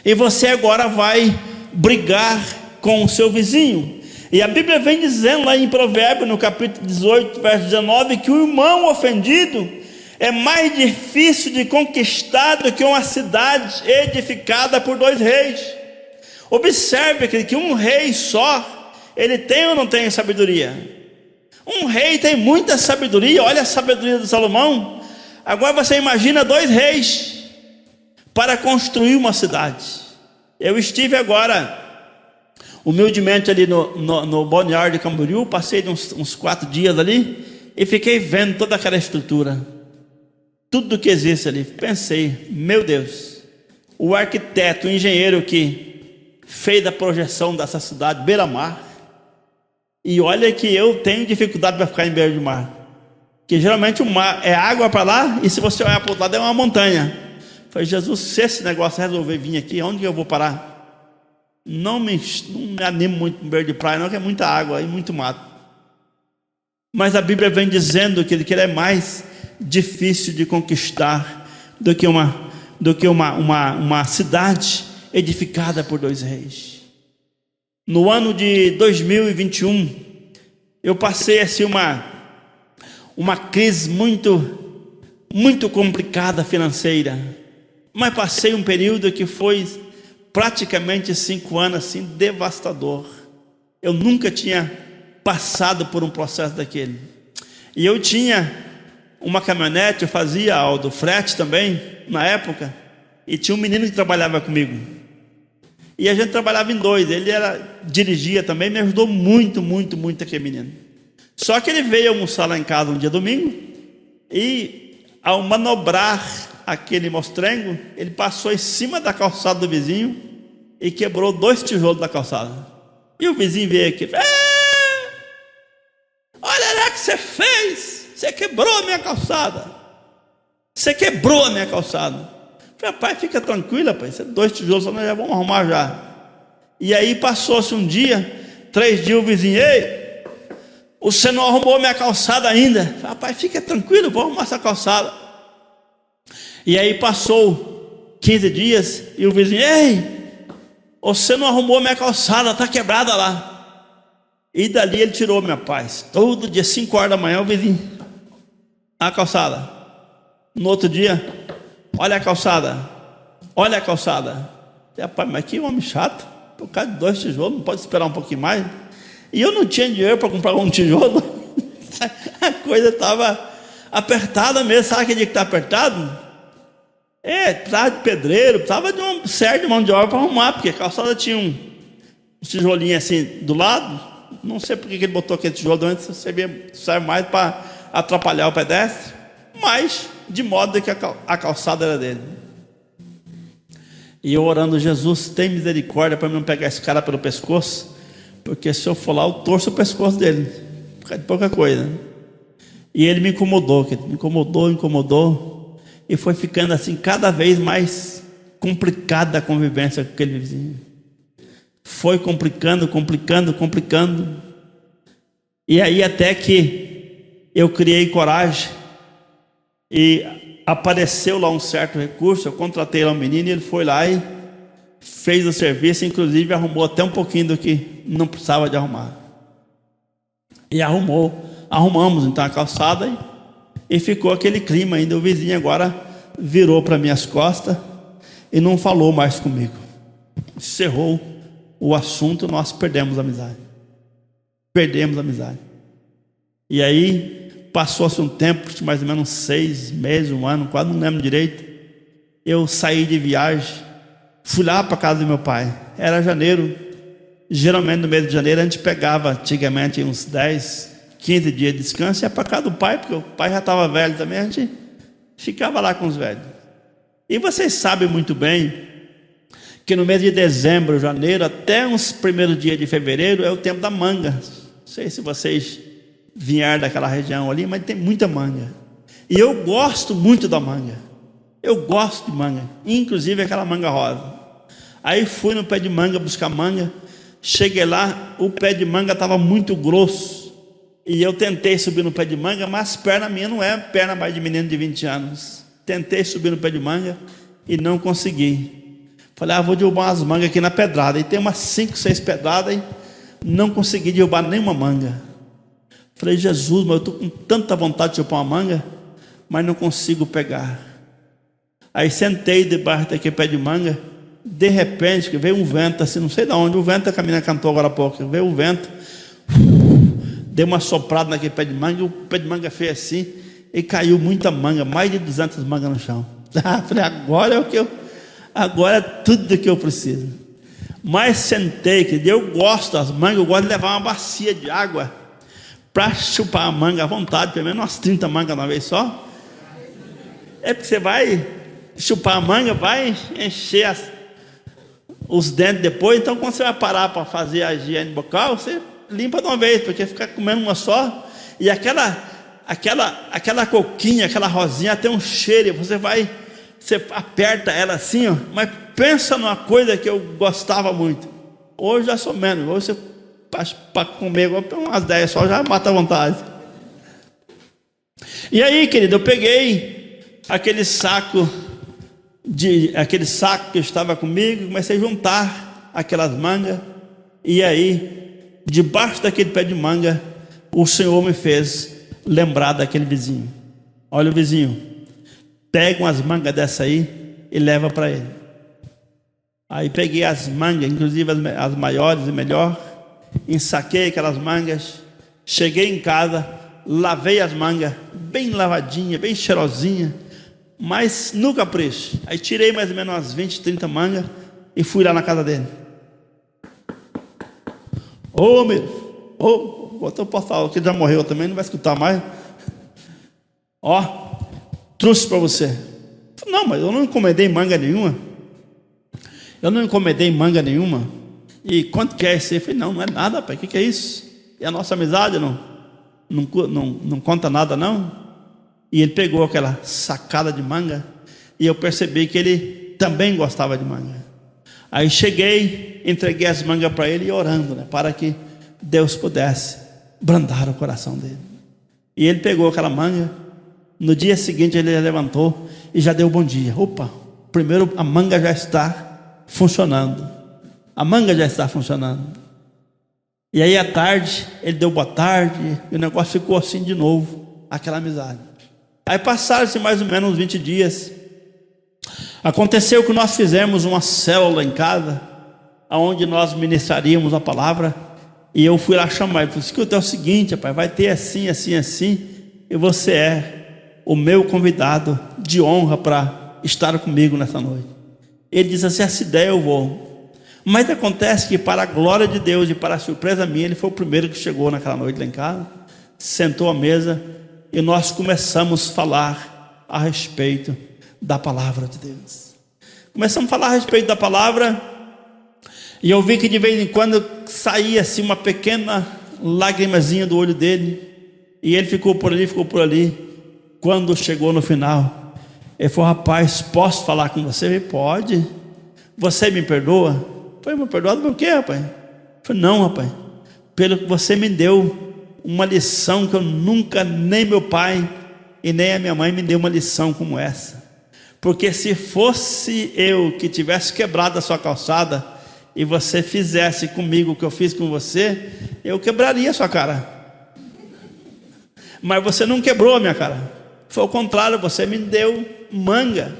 e você agora vai brigar com o seu vizinho. E a Bíblia vem dizendo lá em Provérbios, no capítulo 18, verso 19, que o irmão ofendido é mais difícil de conquistar do que uma cidade edificada por 2 reis. Observe que um rei só, ele tem ou não tem sabedoria? Um rei tem muita sabedoria, olha a sabedoria de Salomão. Agora você imagina 2 reis para construir uma cidade. Eu estive agora humildemente ali no Balneário de Camboriú, passei uns 4 dias ali e fiquei vendo toda aquela estrutura, tudo que existe ali. Pensei, meu Deus, o arquiteto, o engenheiro que fez a projeção dessa cidade beira-mar, e olha que eu tenho dificuldade para ficar em beira de mar, que geralmente o mar é água para lá, e se você olhar para o outro lado é uma montanha. Falei, Jesus, se esse negócio resolver vir aqui, onde que eu vou parar? Não me animo muito no beira de praia, não, que é muita água e muito mato. Mas a Bíblia vem dizendo que ele é mais difícil de conquistar do que uma cidade edificada por 2 reis. No ano de 2021, eu passei assim uma crise muito complicada financeira, mas passei um período que foi praticamente 5 anos assim, devastador. Eu nunca tinha passado por um processo daquele. E eu tinha uma caminhonete, eu fazia do frete também, na época, e tinha um menino que trabalhava comigo. E a gente trabalhava em 2, ele dirigia também, me ajudou muito aquele menino. Só que ele veio almoçar lá em casa um dia domingo, e ao manobrar aquele mostrengo, ele passou em cima da calçada do vizinho e quebrou 2 tijolos da calçada. E o vizinho veio aqui, olha lá o que você fez, você quebrou a minha calçada, você quebrou a minha calçada. Falei, rapaz, fica tranquilo, rapaz, 2 tijolos só nós já vamos arrumar já. E aí passou-se um dia, 3 dias, o vizinho, ei, você não arrumou minha calçada ainda. Falei, rapaz, fica tranquilo, vou arrumar essa calçada. E aí passou 15 dias e o vizinho, ei, você não arrumou minha calçada, está quebrada lá. E dali ele tirou minha paz. Todo dia, 5 horas da manhã, o vizinho, a calçada. No outro dia, olha a calçada, olha a calçada. Rapaz, mas que homem chato, por causa de 2 tijolos, não pode esperar um pouquinho mais? E eu não tinha dinheiro para comprar um tijolo. A coisa estava apertada mesmo. Sabe aquele dia que está apertado? Precisava de pedreiro, precisava de um certo de mão de obra para arrumar, porque a calçada tinha um tijolinho assim do lado. Não sei porque que ele botou aquele tijolo antes, serve mais para atrapalhar o pedestre, mas de modo que a calçada era dele. E eu orando: Jesus, tem misericórdia para não pegar esse cara pelo pescoço, porque se eu for lá eu torço o pescoço dele, por causa de pouca coisa. E ele me incomodou, e foi ficando assim cada vez mais complicada a convivência com aquele vizinho. Foi complicando. E aí até que eu criei coragem e apareceu lá um certo recurso. Eu contratei lá um menino e ele foi lá e fez o serviço, inclusive arrumou até um pouquinho do que não precisava de arrumar. E arrumamos então a calçada e ficou aquele clima ainda. O vizinho agora virou para minhas costas e não falou mais comigo. Encerrou o assunto, nós perdemos a amizade. E aí passou-se um tempo, mais ou menos 6 meses, 1 ano, quase não lembro direito. Eu saí de viagem, fui lá para a casa do meu pai. Era janeiro. Geralmente no mês de janeiro a gente pegava antigamente uns 10, 15 dias de descanso e ia para casa do pai, porque o pai já estava velho também. A gente ficava lá com os velhos. E vocês sabem muito bem que no mês de dezembro, janeiro, até uns primeiros dias de fevereiro é o tempo da manga. Não sei se vocês vieram daquela região ali, mas tem muita manga. E eu gosto muito da manga. Eu gosto de manga, inclusive aquela manga rosa. Aí fui no pé de manga buscar manga. Cheguei lá, o pé de manga estava muito grosso. E eu tentei subir no pé de manga, mas perna minha não é perna mais de menino de 20 anos. Tentei subir no pé de manga e não consegui. Falei: vou derrubar umas mangas aqui na pedrada. E tem umas 5, 6 pedradas e não consegui derrubar nenhuma manga. Falei: Jesus, mas eu estou com tanta vontade de derrubar uma manga, mas não consigo pegar. Aí sentei debaixo daquele pé de manga. De repente veio um vento assim, não sei de onde. O vento, que a menina cantou agora há pouco. Veio o vento, deu uma soprada naquele pé de manga, e o pé de manga fez assim, e caiu muita manga, mais de 200 mangas no chão. Falei: agora é tudo que eu preciso. Mas sentei, que eu gosto das mangas, eu gosto de levar uma bacia de água para chupar a manga à vontade, pelo menos umas 30 mangas uma vez só. É porque você vai chupar a manga, vai encher os dentes depois. Então quando você vai parar para fazer a higiene bucal, você limpa de uma vez, porque ficar comendo uma só, e aquela coquinha, aquela rosinha tem um cheiro, você aperta ela assim, ó. Mas pensa numa coisa que eu gostava muito. Hoje já sou menos. Hoje você, para comer umas 10 só, já mata a vontade. E aí, querido, eu peguei aquele saco que estava comigo, comecei a juntar aquelas mangas. E aí, debaixo daquele pé de manga, o Senhor me fez lembrar daquele vizinho. Olha o vizinho, pega umas mangas dessa aí e leva para ele. Aí peguei as mangas, inclusive as maiores e melhor, ensaquei aquelas mangas, cheguei em casa, lavei as mangas, bem lavadinha, bem cheirosinha, mas no capricho. Aí tirei mais ou menos umas 20, 30 mangas e fui lá na casa dele. Botou o portal, que ele já morreu também, não vai escutar mais. Trouxe para você. Não, mas eu não encomendei manga nenhuma. E quanto que é isso aí? Eu falei: não é nada, pai, o que é isso? E a nossa amizade não conta nada, não. E ele pegou aquela sacada de manga, e eu percebi que ele também gostava de manga. Aí cheguei, entreguei as mangas para ele e orando, para que Deus pudesse brandar o coração dele. E ele pegou aquela manga. No dia seguinte ele levantou e já deu bom dia. Primeiro a manga já está funcionando. E aí à tarde ele deu boa tarde, e o negócio ficou assim de novo, aquela amizade. Aí passaram-se mais ou menos uns 20 dias. Aconteceu que nós fizemos uma célula em casa, onde nós ministraríamos a palavra. E eu fui lá chamar ele. Falei: escuta, é o seguinte, rapaz, vai ter assim, assim, assim, e você é o meu convidado de honra para estar comigo nessa noite. Ele disse assim: essa ideia eu vou. Mas acontece que, para a glória de Deus e para a surpresa minha, ele foi o primeiro que chegou naquela noite lá em casa, sentou à mesa e nós começamos a falar a respeito da palavra de Deus. Começamos a falar a respeito da palavra e eu vi que de vez em quando saía assim uma pequena lagrimazinha do olho dele, e ele ficou por ali, ficou por ali. Quando chegou no final, ele falou: rapaz, posso falar com você? Eu falei: pode. Você me perdoa? Eu falei: me perdoado por quê, rapaz? Eu falei: não, rapaz, pelo que você me deu uma lição que eu nunca, nem meu pai e nem a minha mãe me deu uma lição como essa. Porque se fosse eu que tivesse quebrado a sua calçada e você fizesse comigo o que eu fiz com você, eu quebraria a sua cara. Mas você não quebrou a minha cara. Foi o contrário, você me deu manga.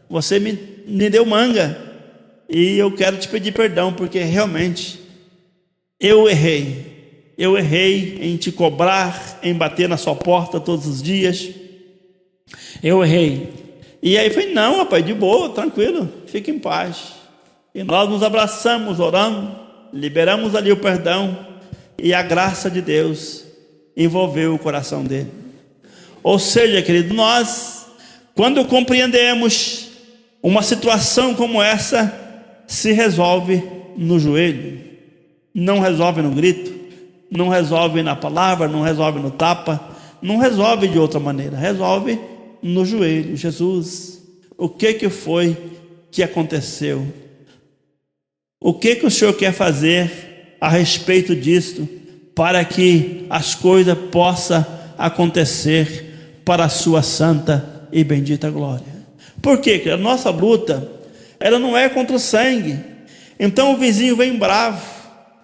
Você me deu manga. E eu quero te pedir perdão, porque realmente eu errei. Eu errei em te cobrar, em bater na sua porta todos os dias. Eu errei. E aí foi: não, rapaz, de boa, tranquilo, fique em paz. E nós nos abraçamos, oramos, liberamos ali o perdão, e a graça de Deus envolveu o coração dele. Ou seja, querido, nós, quando compreendemos uma situação como essa, se resolve no joelho, não resolve no grito, não resolve na palavra, não resolve no tapa, não resolve de outra maneira, resolve no joelho. Jesus, o que foi que aconteceu? O que o Senhor quer fazer a respeito disto, para que as coisas possam acontecer para a sua santa e bendita glória? Por quê? Porque a nossa luta, ela não é contra o sangue. Então o vizinho vem bravo.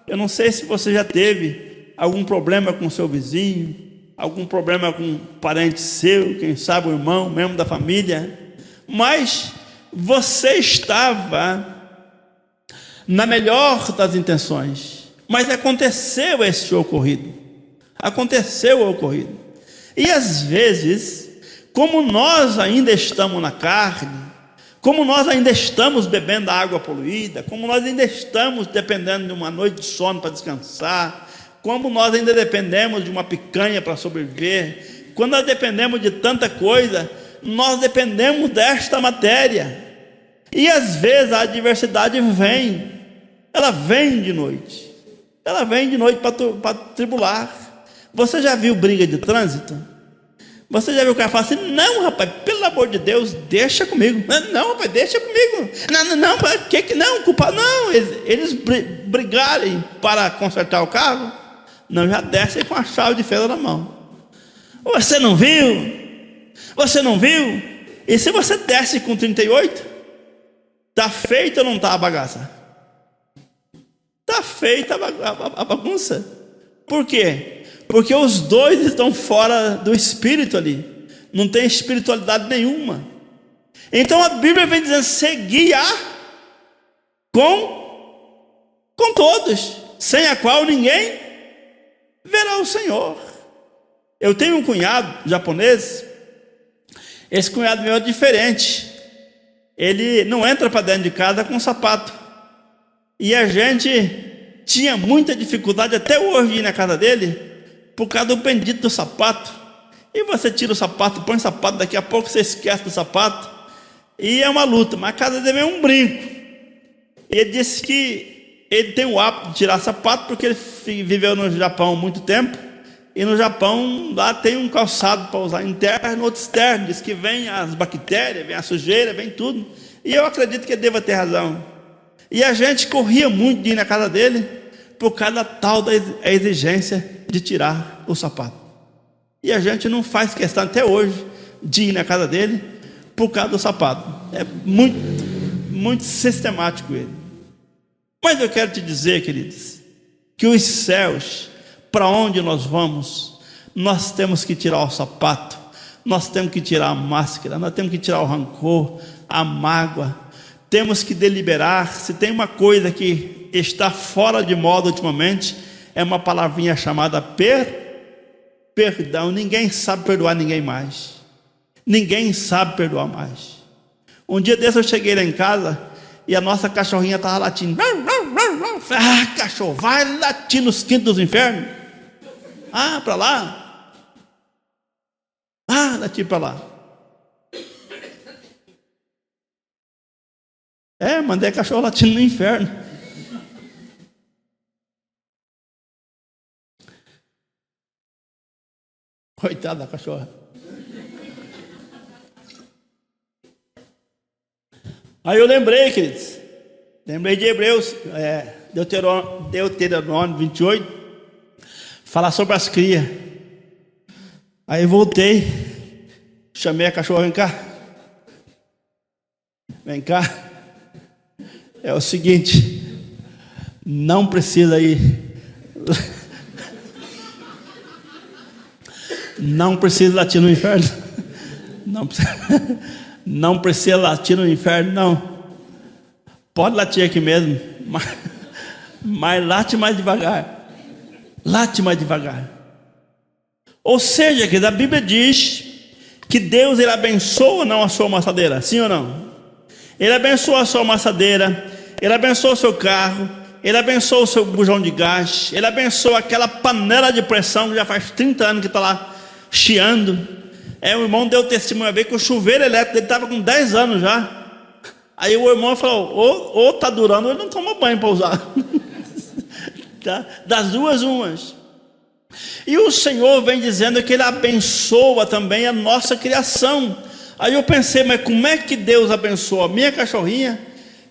Eu não sei se você já teve algum problema com o seu vizinho, algum problema com um parente seu, quem sabe o irmão, membro da família, mas você estava na melhor das intenções, mas aconteceu esse ocorrido. Aconteceu o ocorrido. E às vezes, como nós ainda estamos na carne, como nós ainda estamos bebendo água poluída, como nós ainda estamos dependendo de uma noite de sono para descansar, como nós ainda dependemos de uma picanha para sobreviver, quando nós dependemos de tanta coisa, nós dependemos desta matéria. E às vezes a adversidade vem, ela vem de noite. Ela vem de noite para tribular. Você já viu briga de trânsito? Você já viu o cara falar assim: não, rapaz, pelo amor de Deus, deixa comigo. Não, rapaz, deixa comigo. Não, que não, culpa não. Eles brigarem para consertar o carro, não, já descem com a chave de fenda na mão. Você não viu? Você não viu? E se você desce com 38, está feita ou não está a bagaça? Está feita a bagunça. Por quê? Porque os dois estão fora do espírito ali, não tem espiritualidade nenhuma. Então a Bíblia vem dizendo: seguia com todos, sem a qual ninguém verá o Senhor. Eu tenho um cunhado japonês. Esse cunhado meu é diferente. Ele não entra para dentro de casa com sapato. E a gente tinha muita dificuldade até hoje de ir na casa dele, por causa do bendito do sapato. E você tira o sapato, põe o sapato, daqui a pouco você esquece do sapato, e é uma luta. Mas a casa dele é um brinco. Ele disse que ele tem o hábito de tirar sapato, porque ele viveu no Japão há muito tempo, e no Japão lá tem um calçado para usar interno, outro externo. Diz que vem as bactérias, vem a sujeira, vem tudo. E eu acredito que ele deva ter razão. E a gente corria muito de ir na casa dele, por causa da tal da exigência de tirar o sapato. E a gente não faz questão até hoje de ir na casa dele por causa do sapato. É muito sistemático ele. Mas eu quero te dizer, queridos, que os céus, para onde nós vamos, nós temos que tirar o sapato, nós temos que tirar a máscara, nós temos que tirar o rancor, a mágoa. Temos que deliberar. Se tem uma coisa que está fora de moda ultimamente, é uma palavrinha chamada perdão. Ninguém sabe perdoar ninguém mais. Ninguém sabe perdoar mais. Um dia desse eu cheguei lá em casa e a nossa cachorrinha estava latindo. Ah, cachorro, vai latir nos quintos dos infernos. Ah, para lá. Ah, latir para lá. Mandei a cachorro latindo no inferno. Coitada da cachorra. Aí eu lembrei, queridos. Lembrei de Hebreus, Deuteronômio 28, falar sobre as crias. Aí voltei, chamei a cachorra, vem cá. Vem cá. É o seguinte, não precisa ir. Não precisa latir no inferno. Não precisa latir no inferno, não. Pode latir aqui mesmo, mas late mais devagar. Late mais devagar. Ou seja, que a Bíblia diz que Deus, Ele abençoa ou não a sua amassadeira? Sim ou não? Ele abençoa a sua amassadeira, Ele abençoa o seu carro, Ele abençoa o seu bujão de gás, Ele abençoa aquela panela de pressão que já faz 30 anos que está lá chiando. O irmão deu testemunho a ver que o chuveiro elétrico dele estava com 10 anos já. Aí o irmão falou, ou está durando, ou ele não toma banho para usar. Tá? Das duas umas. E o Senhor vem dizendo que Ele abençoa também a nossa criação. Aí eu pensei, mas como é que Deus abençoa a minha cachorrinha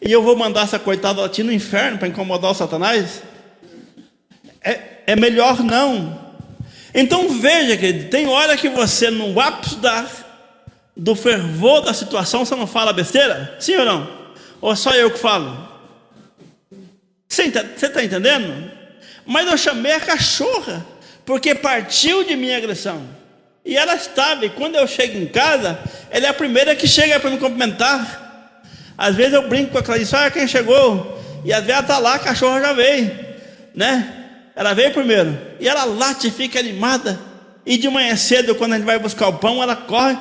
e eu vou mandar essa coitada latir no inferno para incomodar o Satanás? É melhor não. Então veja, querido, tem hora que você, no ápice do fervor da situação, você não fala besteira? Sim ou não? Ou só eu que falo? Você está entendendo? Mas eu chamei a cachorra, porque partiu de minha agressão. E ela estava, e quando eu chego em casa, ela é a primeira que chega para me cumprimentar. Às vezes eu brinco com a Clarice, olha quem chegou. E às vezes ela está lá, a cachorra já veio, né? Ela veio primeiro, e ela late e fica animada. E de manhã cedo, quando a gente vai buscar o pão, ela corre.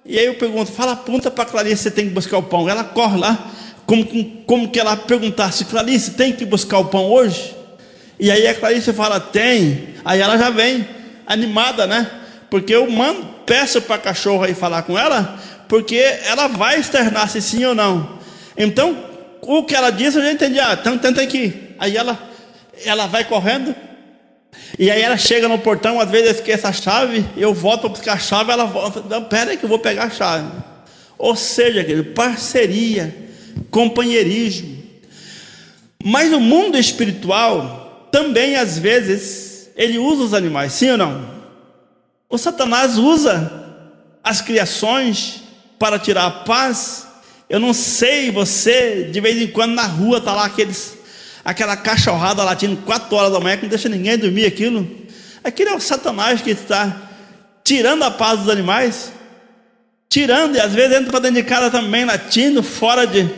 E aí eu pergunto, fala, aponta para a Clarice, você tem que buscar o pão. Ela corre lá, como que ela perguntasse, Clarice, tem que buscar o pão hoje? E aí a Clarice fala, tem. Aí ela já vem, animada, né? Porque eu peço para a cachorra ir falar com ela, porque ela vai externar se sim ou não. Então, o que ela disse, eu já entendi. Então tenta aqui. Aí ela vai correndo, e aí ela chega no portão, às vezes eu esqueço a chave, eu volto para buscar a chave, ela volta, não, pera aí que eu vou pegar a chave. Ou seja, parceria, companheirismo. Mas o mundo espiritual também, às vezes, ele usa os animais, sim ou não? O Satanás usa as criações para tirar a paz. Eu não sei, você, de vez em quando na rua está lá aquela cachorrada latindo 4 horas da manhã, que não deixa ninguém dormir aquilo. Aquilo é o Satanás que está tirando a paz dos animais, tirando, e às vezes entra para dentro de casa também latindo, fora de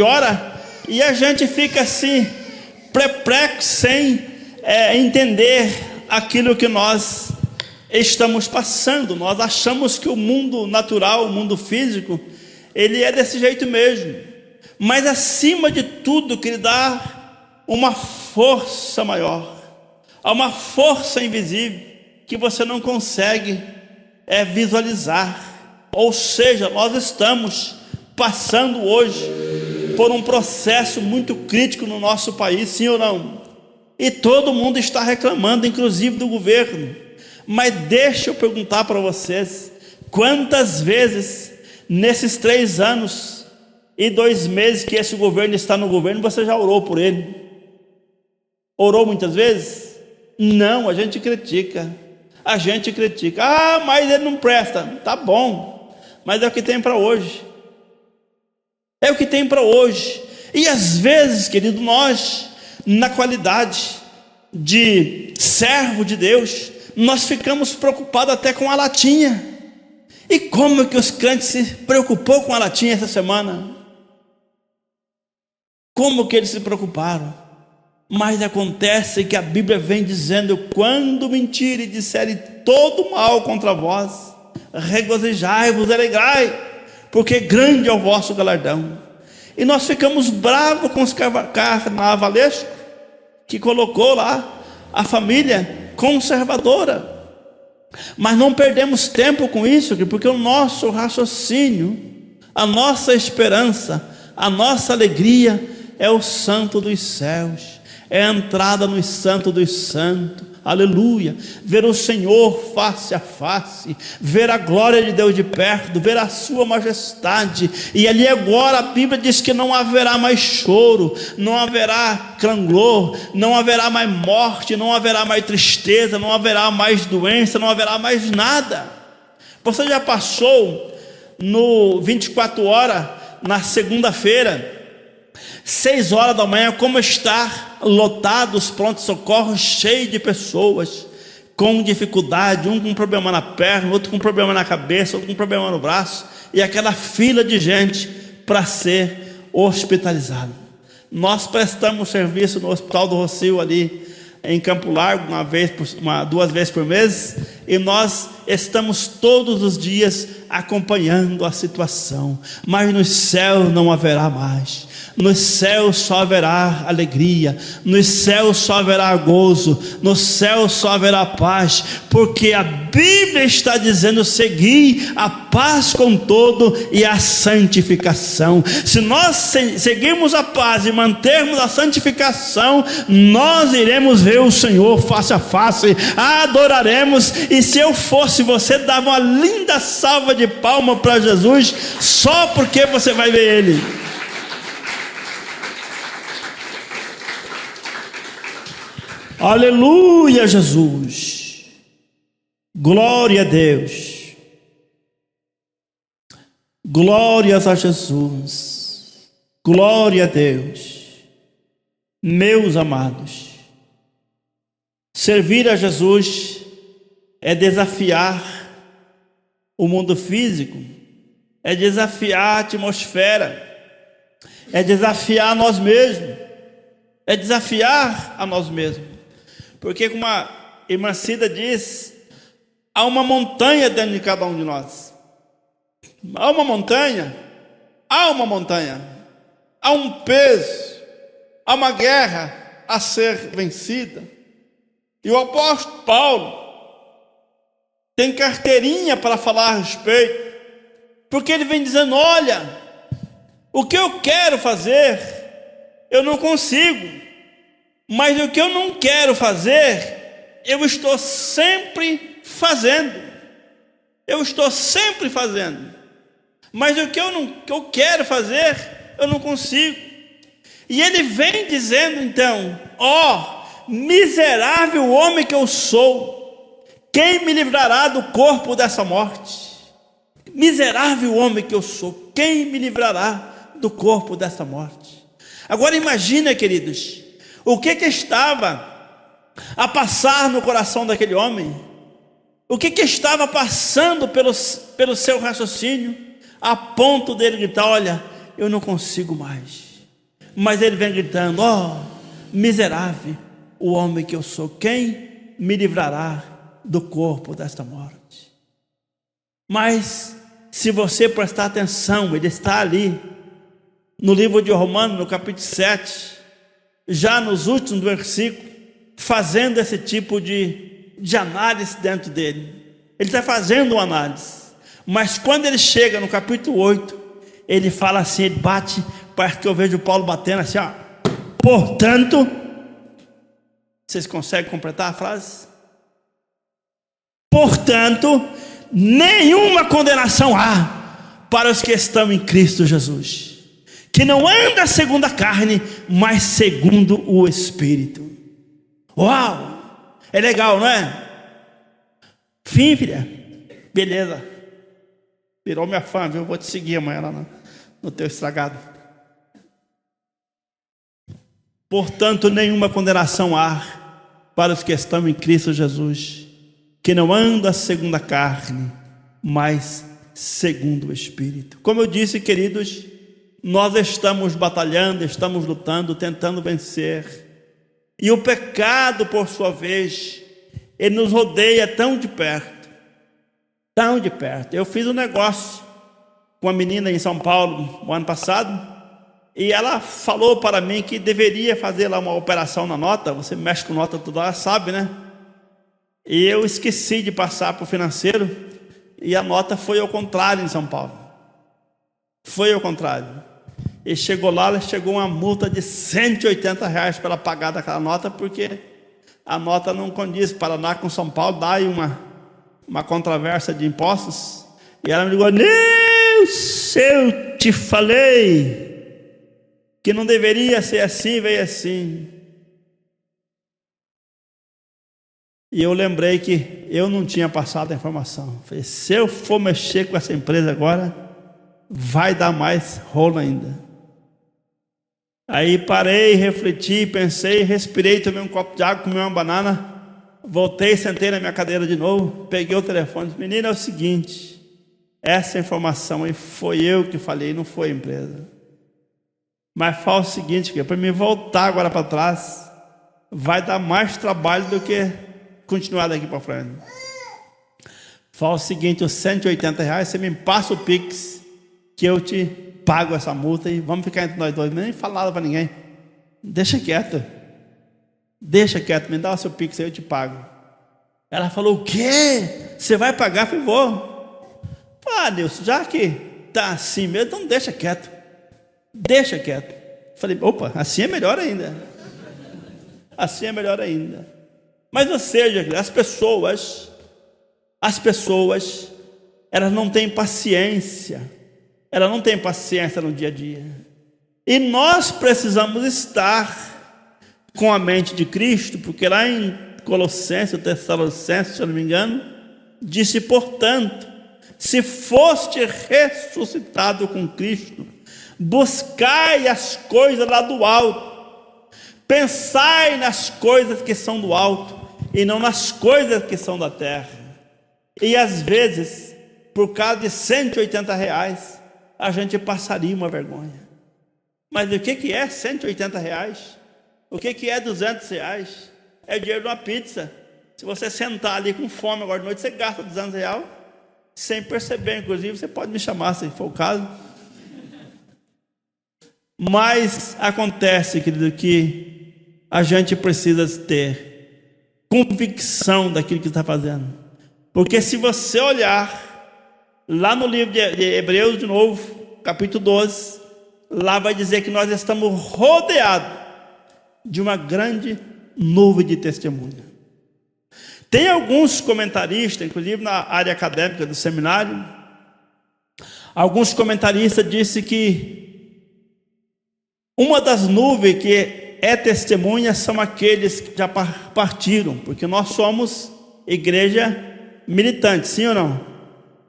hora, e a gente fica assim, perplexo, sem entender aquilo que nós estamos passando. Nós achamos que o mundo natural, o mundo físico, ele é desse jeito mesmo. Mas acima de tudo, que lhe dá uma força maior, uma força invisível, que você não consegue visualizar. Ou seja, nós estamos passando hoje por um processo muito crítico no nosso país, sim ou não? E todo mundo está reclamando, inclusive do governo. Mas deixa eu perguntar para vocês, quantas vezes nesses 3 anos e 2 meses que esse governo está no governo, você já orou por ele? Orou muitas vezes? Não, a gente critica. Mas ele não presta. Tá bom, mas é o que tem para hoje. É o que tem para hoje. E às vezes, querido, nós, na qualidade de servo de Deus, nós ficamos preocupados até com a latinha. E como que os crentes se preocupou com a latinha essa semana? Como que eles se preocuparam? Mas acontece que a Bíblia vem dizendo, quando mentirem e disserem todo mal contra vós, regozijai-vos, alegrai, porque grande é o vosso galardão. E nós ficamos bravos com os carnavalescos que colocou lá a família conservadora. Mas não perdemos tempo com isso, porque o nosso raciocínio, a nossa esperança, a nossa alegria é o Santo dos Céus, é a entrada no Santo dos Santos. Aleluia, ver o Senhor face a face, ver a glória de Deus de perto, ver a sua majestade. E ali agora a Bíblia diz que não haverá mais choro, não haverá clangor, não haverá mais morte, não haverá mais tristeza, não haverá mais doença, não haverá mais nada. Você já passou no 24 horas, na segunda-feira, 6 horas da manhã, como está lotado os pronto-socorros, cheio de pessoas com dificuldade, um com problema na perna, outro com problema na cabeça, outro com problema no braço, e aquela fila de gente para ser hospitalizado. Nós prestamos serviço no Hospital do Rocio ali em Campo Largo, duas vezes por mês, e nós estamos todos os dias acompanhando a situação. Mas nos céus não haverá mais. Nos céus só haverá alegria, nos céus só haverá gozo, nos céus só haverá paz, porque a Bíblia está dizendo: seguir a paz com todo e a santificação. Se nós seguirmos a paz e mantermos a santificação, nós iremos ver o Senhor face a face, adoraremos. E se eu fosse você, dava uma linda salva de palmas para Jesus, só porque você vai ver Ele. Aleluia, Jesus, glória a Deus, glórias a Jesus, glória a Deus. Meus amados, servir a Jesus é desafiar o mundo físico, é desafiar a atmosfera, é desafiar nós mesmos, é desafiar a nós mesmos. Porque, como a irmã Cida diz, há uma montanha dentro de cada um de nós. Há uma montanha, há um peso, há uma guerra a ser vencida. E o apóstolo Paulo tem carteirinha para falar a respeito, porque ele vem dizendo: olha, o que eu quero fazer, eu não consigo. Mas o que eu não quero fazer, eu estou sempre fazendo. Mas o que eu quero fazer, eu não consigo. E ele vem dizendo então: ó, miserável homem que eu sou, quem me livrará do corpo dessa morte? Miserável homem que eu sou, quem me livrará do corpo dessa morte? Agora imagina, queridos, o que estava a passar no coração daquele homem? O que estava passando pelo seu raciocínio, a ponto dele gritar: olha, eu não consigo mais. Mas ele vem gritando: ó, miserável o homem que eu sou, quem me livrará do corpo desta morte? Mas se você prestar atenção, ele está ali no livro de Romanos, no capítulo 7, já nos últimos versículos, fazendo esse tipo de análise dentro dele. Ele está fazendo uma análise, mas quando ele chega no capítulo 8, ele fala assim, ele bate, parece que eu vejo Paulo batendo assim, ó. Portanto, vocês conseguem completar a frase? Portanto, nenhuma condenação há para os que estão em Cristo Jesus, que não anda segundo a carne, mas segundo o Espírito. Uau! É legal, não é? Fim, filha. Beleza. Virou minha fã, viu? Vou te seguir amanhã lá no teu estragado. Portanto, nenhuma condenação há para os que estão em Cristo Jesus, que não anda segundo a carne, mas segundo o Espírito. Como eu disse, queridos, nós estamos batalhando, estamos lutando, tentando vencer. E o pecado, por sua vez, ele nos rodeia tão de perto, tão de perto. Eu fiz um negócio com uma menina em São Paulo o ano passado, e ela falou para mim que deveria fazer lá uma operação na nota. Você mexe com nota toda hora, sabe, né? E eu esqueci de passar para o financeiro, e a nota foi ao contrário em São Paulo. Foi ao contrário. E chegou lá, chegou uma multa de R$ 180 para ela pagar daquela nota, porque a nota não condiz Paraná com São Paulo, dá aí uma controvérsia de impostos. E ela me ligou: Nilson, eu te falei que não deveria ser assim, veio assim. E eu lembrei que eu não tinha passado a informação. Falei: se eu for mexer com essa empresa agora, vai dar mais rolo ainda. Aí parei, refleti, pensei, respirei, tomei um copo de água, comi uma banana, voltei, sentei na minha cadeira de novo, peguei o telefone e disse: menina, é o seguinte, essa informação aí foi eu que falei, não foi a empresa. Mas fala o seguinte, que para mim voltar agora para trás, vai dar mais trabalho do que continuar daqui para frente. Fala o seguinte: os R$ 180, você me passa o Pix, que eu te pago essa multa e vamos ficar entre nós dois. Nem falar nada para ninguém. Deixa quieto, me dá o seu Pix aí, eu te pago. Ela falou: o quê? Você vai pagar? Eu falei: vou. Ah, Deus, já que tá assim mesmo, então deixa quieto. Falei: opa, assim é melhor ainda. Assim é melhor ainda. Mas, ou seja, as pessoas, elas não têm paciência. Elas não têm paciência no dia a dia. E nós precisamos estar com a mente de Cristo, porque lá em Colossenses, Tessalonicenses, se eu não me engano, disse: portanto, se foste ressuscitado com Cristo, buscai as coisas lá do alto, pensai nas coisas que são do alto, e não nas coisas que são da terra. E às vezes, por causa de R$ 180, a gente passaria uma vergonha. Mas o que é R$ 180? O que é R$ 200? É o dinheiro de uma pizza. Se você sentar ali com fome agora de noite, você gasta R$ 200, sem perceber. Inclusive, você pode me chamar se for o caso. Mas acontece, querido, que a gente precisa ter convicção daquilo que está fazendo. Porque se você olhar lá no livro de Hebreus, de novo, capítulo 12, lá vai dizer que nós estamos rodeados de uma grande nuvem de testemunha. Tem alguns comentaristas, inclusive na área acadêmica do seminário, alguns comentaristas dizem que uma das nuvens que é testemunha são aqueles que já partiram, porque nós somos igreja militante, sim ou não?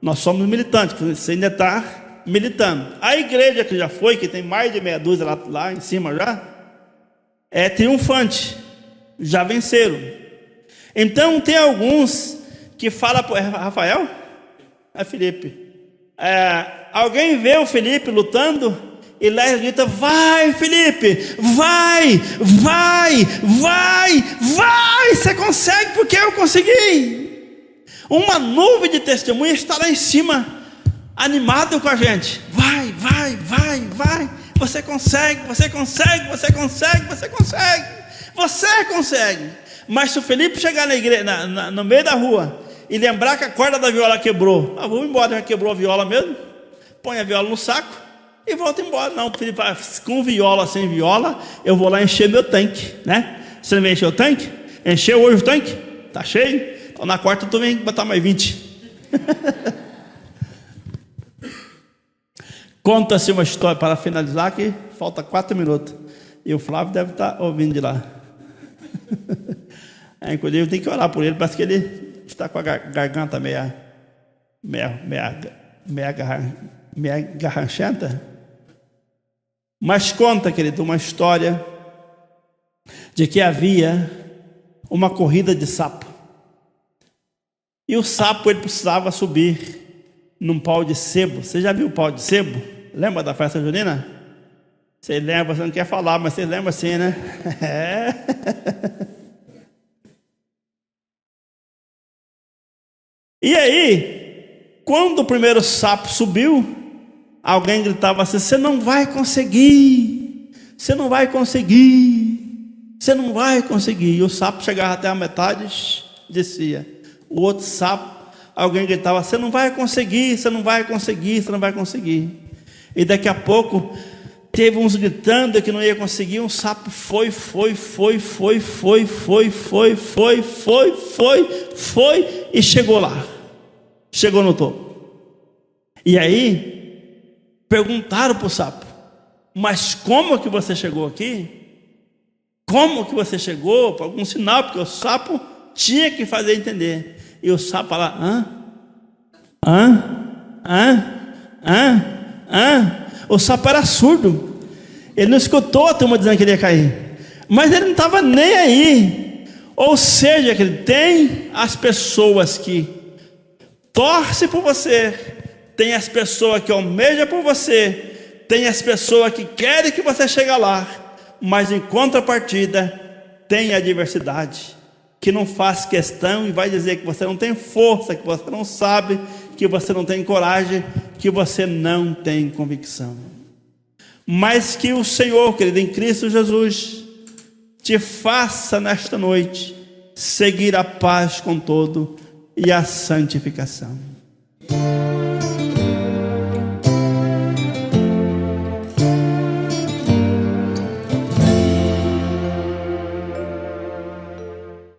Nós somos militantes, você ainda está militando. A igreja que já foi, que tem mais de meia dúzia lá em cima já, é triunfante, já venceram. Então tem alguns que falam, é Rafael? É Felipe. Alguém vê o Felipe lutando e lá ele grita: vai, Felipe, vai, você consegue porque eu consegui. Uma nuvem de testemunha está lá em cima, animado com a gente: vai, você consegue. Mas se o Felipe chegar na igreja, no meio da rua, e lembrar que a corda da viola quebrou, vamos embora, já quebrou a viola mesmo, põe a viola no saco e volta embora. Não, Felipe, com viola, sem viola, eu vou lá encher meu tanque, né? Você não vai encher o tanque? Encheu hoje o tanque? Tá cheio? Então na quarta tu vem botar mais 20. Conta-se uma história, para finalizar, que falta 4 minutos, e o Flávio deve estar ouvindo de lá. Inclusive tem que orar por ele, parece que ele está com a garganta meia garranchenta. Mas conta, querido, uma história de que havia uma corrida de sapo, e o sapo ele precisava subir num pau de sebo. Você já viu o pau de sebo? Lembra da festa junina? Você lembra, você não quer falar, mas você lembra assim, né? E aí, quando o primeiro sapo subiu, alguém gritava assim: você não vai conseguir, você não vai conseguir, você não vai conseguir. E o sapo chegava até a metade, descia. O outro sapo, alguém gritava: você não vai conseguir, você não vai conseguir, você não vai conseguir. E daqui a pouco teve uns gritando que não ia conseguir. Um sapo foi e chegou lá, chegou no topo. E aí perguntaram para o sapo: mas como que você chegou aqui? Como que você chegou? Por algum sinal, porque o sapo tinha que fazer entender. E o sapo lá: o sapo era surdo, ele não escutou a turma dizendo que ele ia cair, mas ele não estava nem aí. Ou seja, que ele tem as pessoas que torcem por você, tem as pessoas que almejam por você, tem as pessoas que querem que você chegue lá, mas em contrapartida tem a adversidade, que não faz questão e vai dizer que você não tem força, que você não sabe, que você não tem coragem, que você não tem convicção. Mas que o Senhor, querido, em Cristo Jesus, te faça nesta noite seguir a paz com todo e a santificação.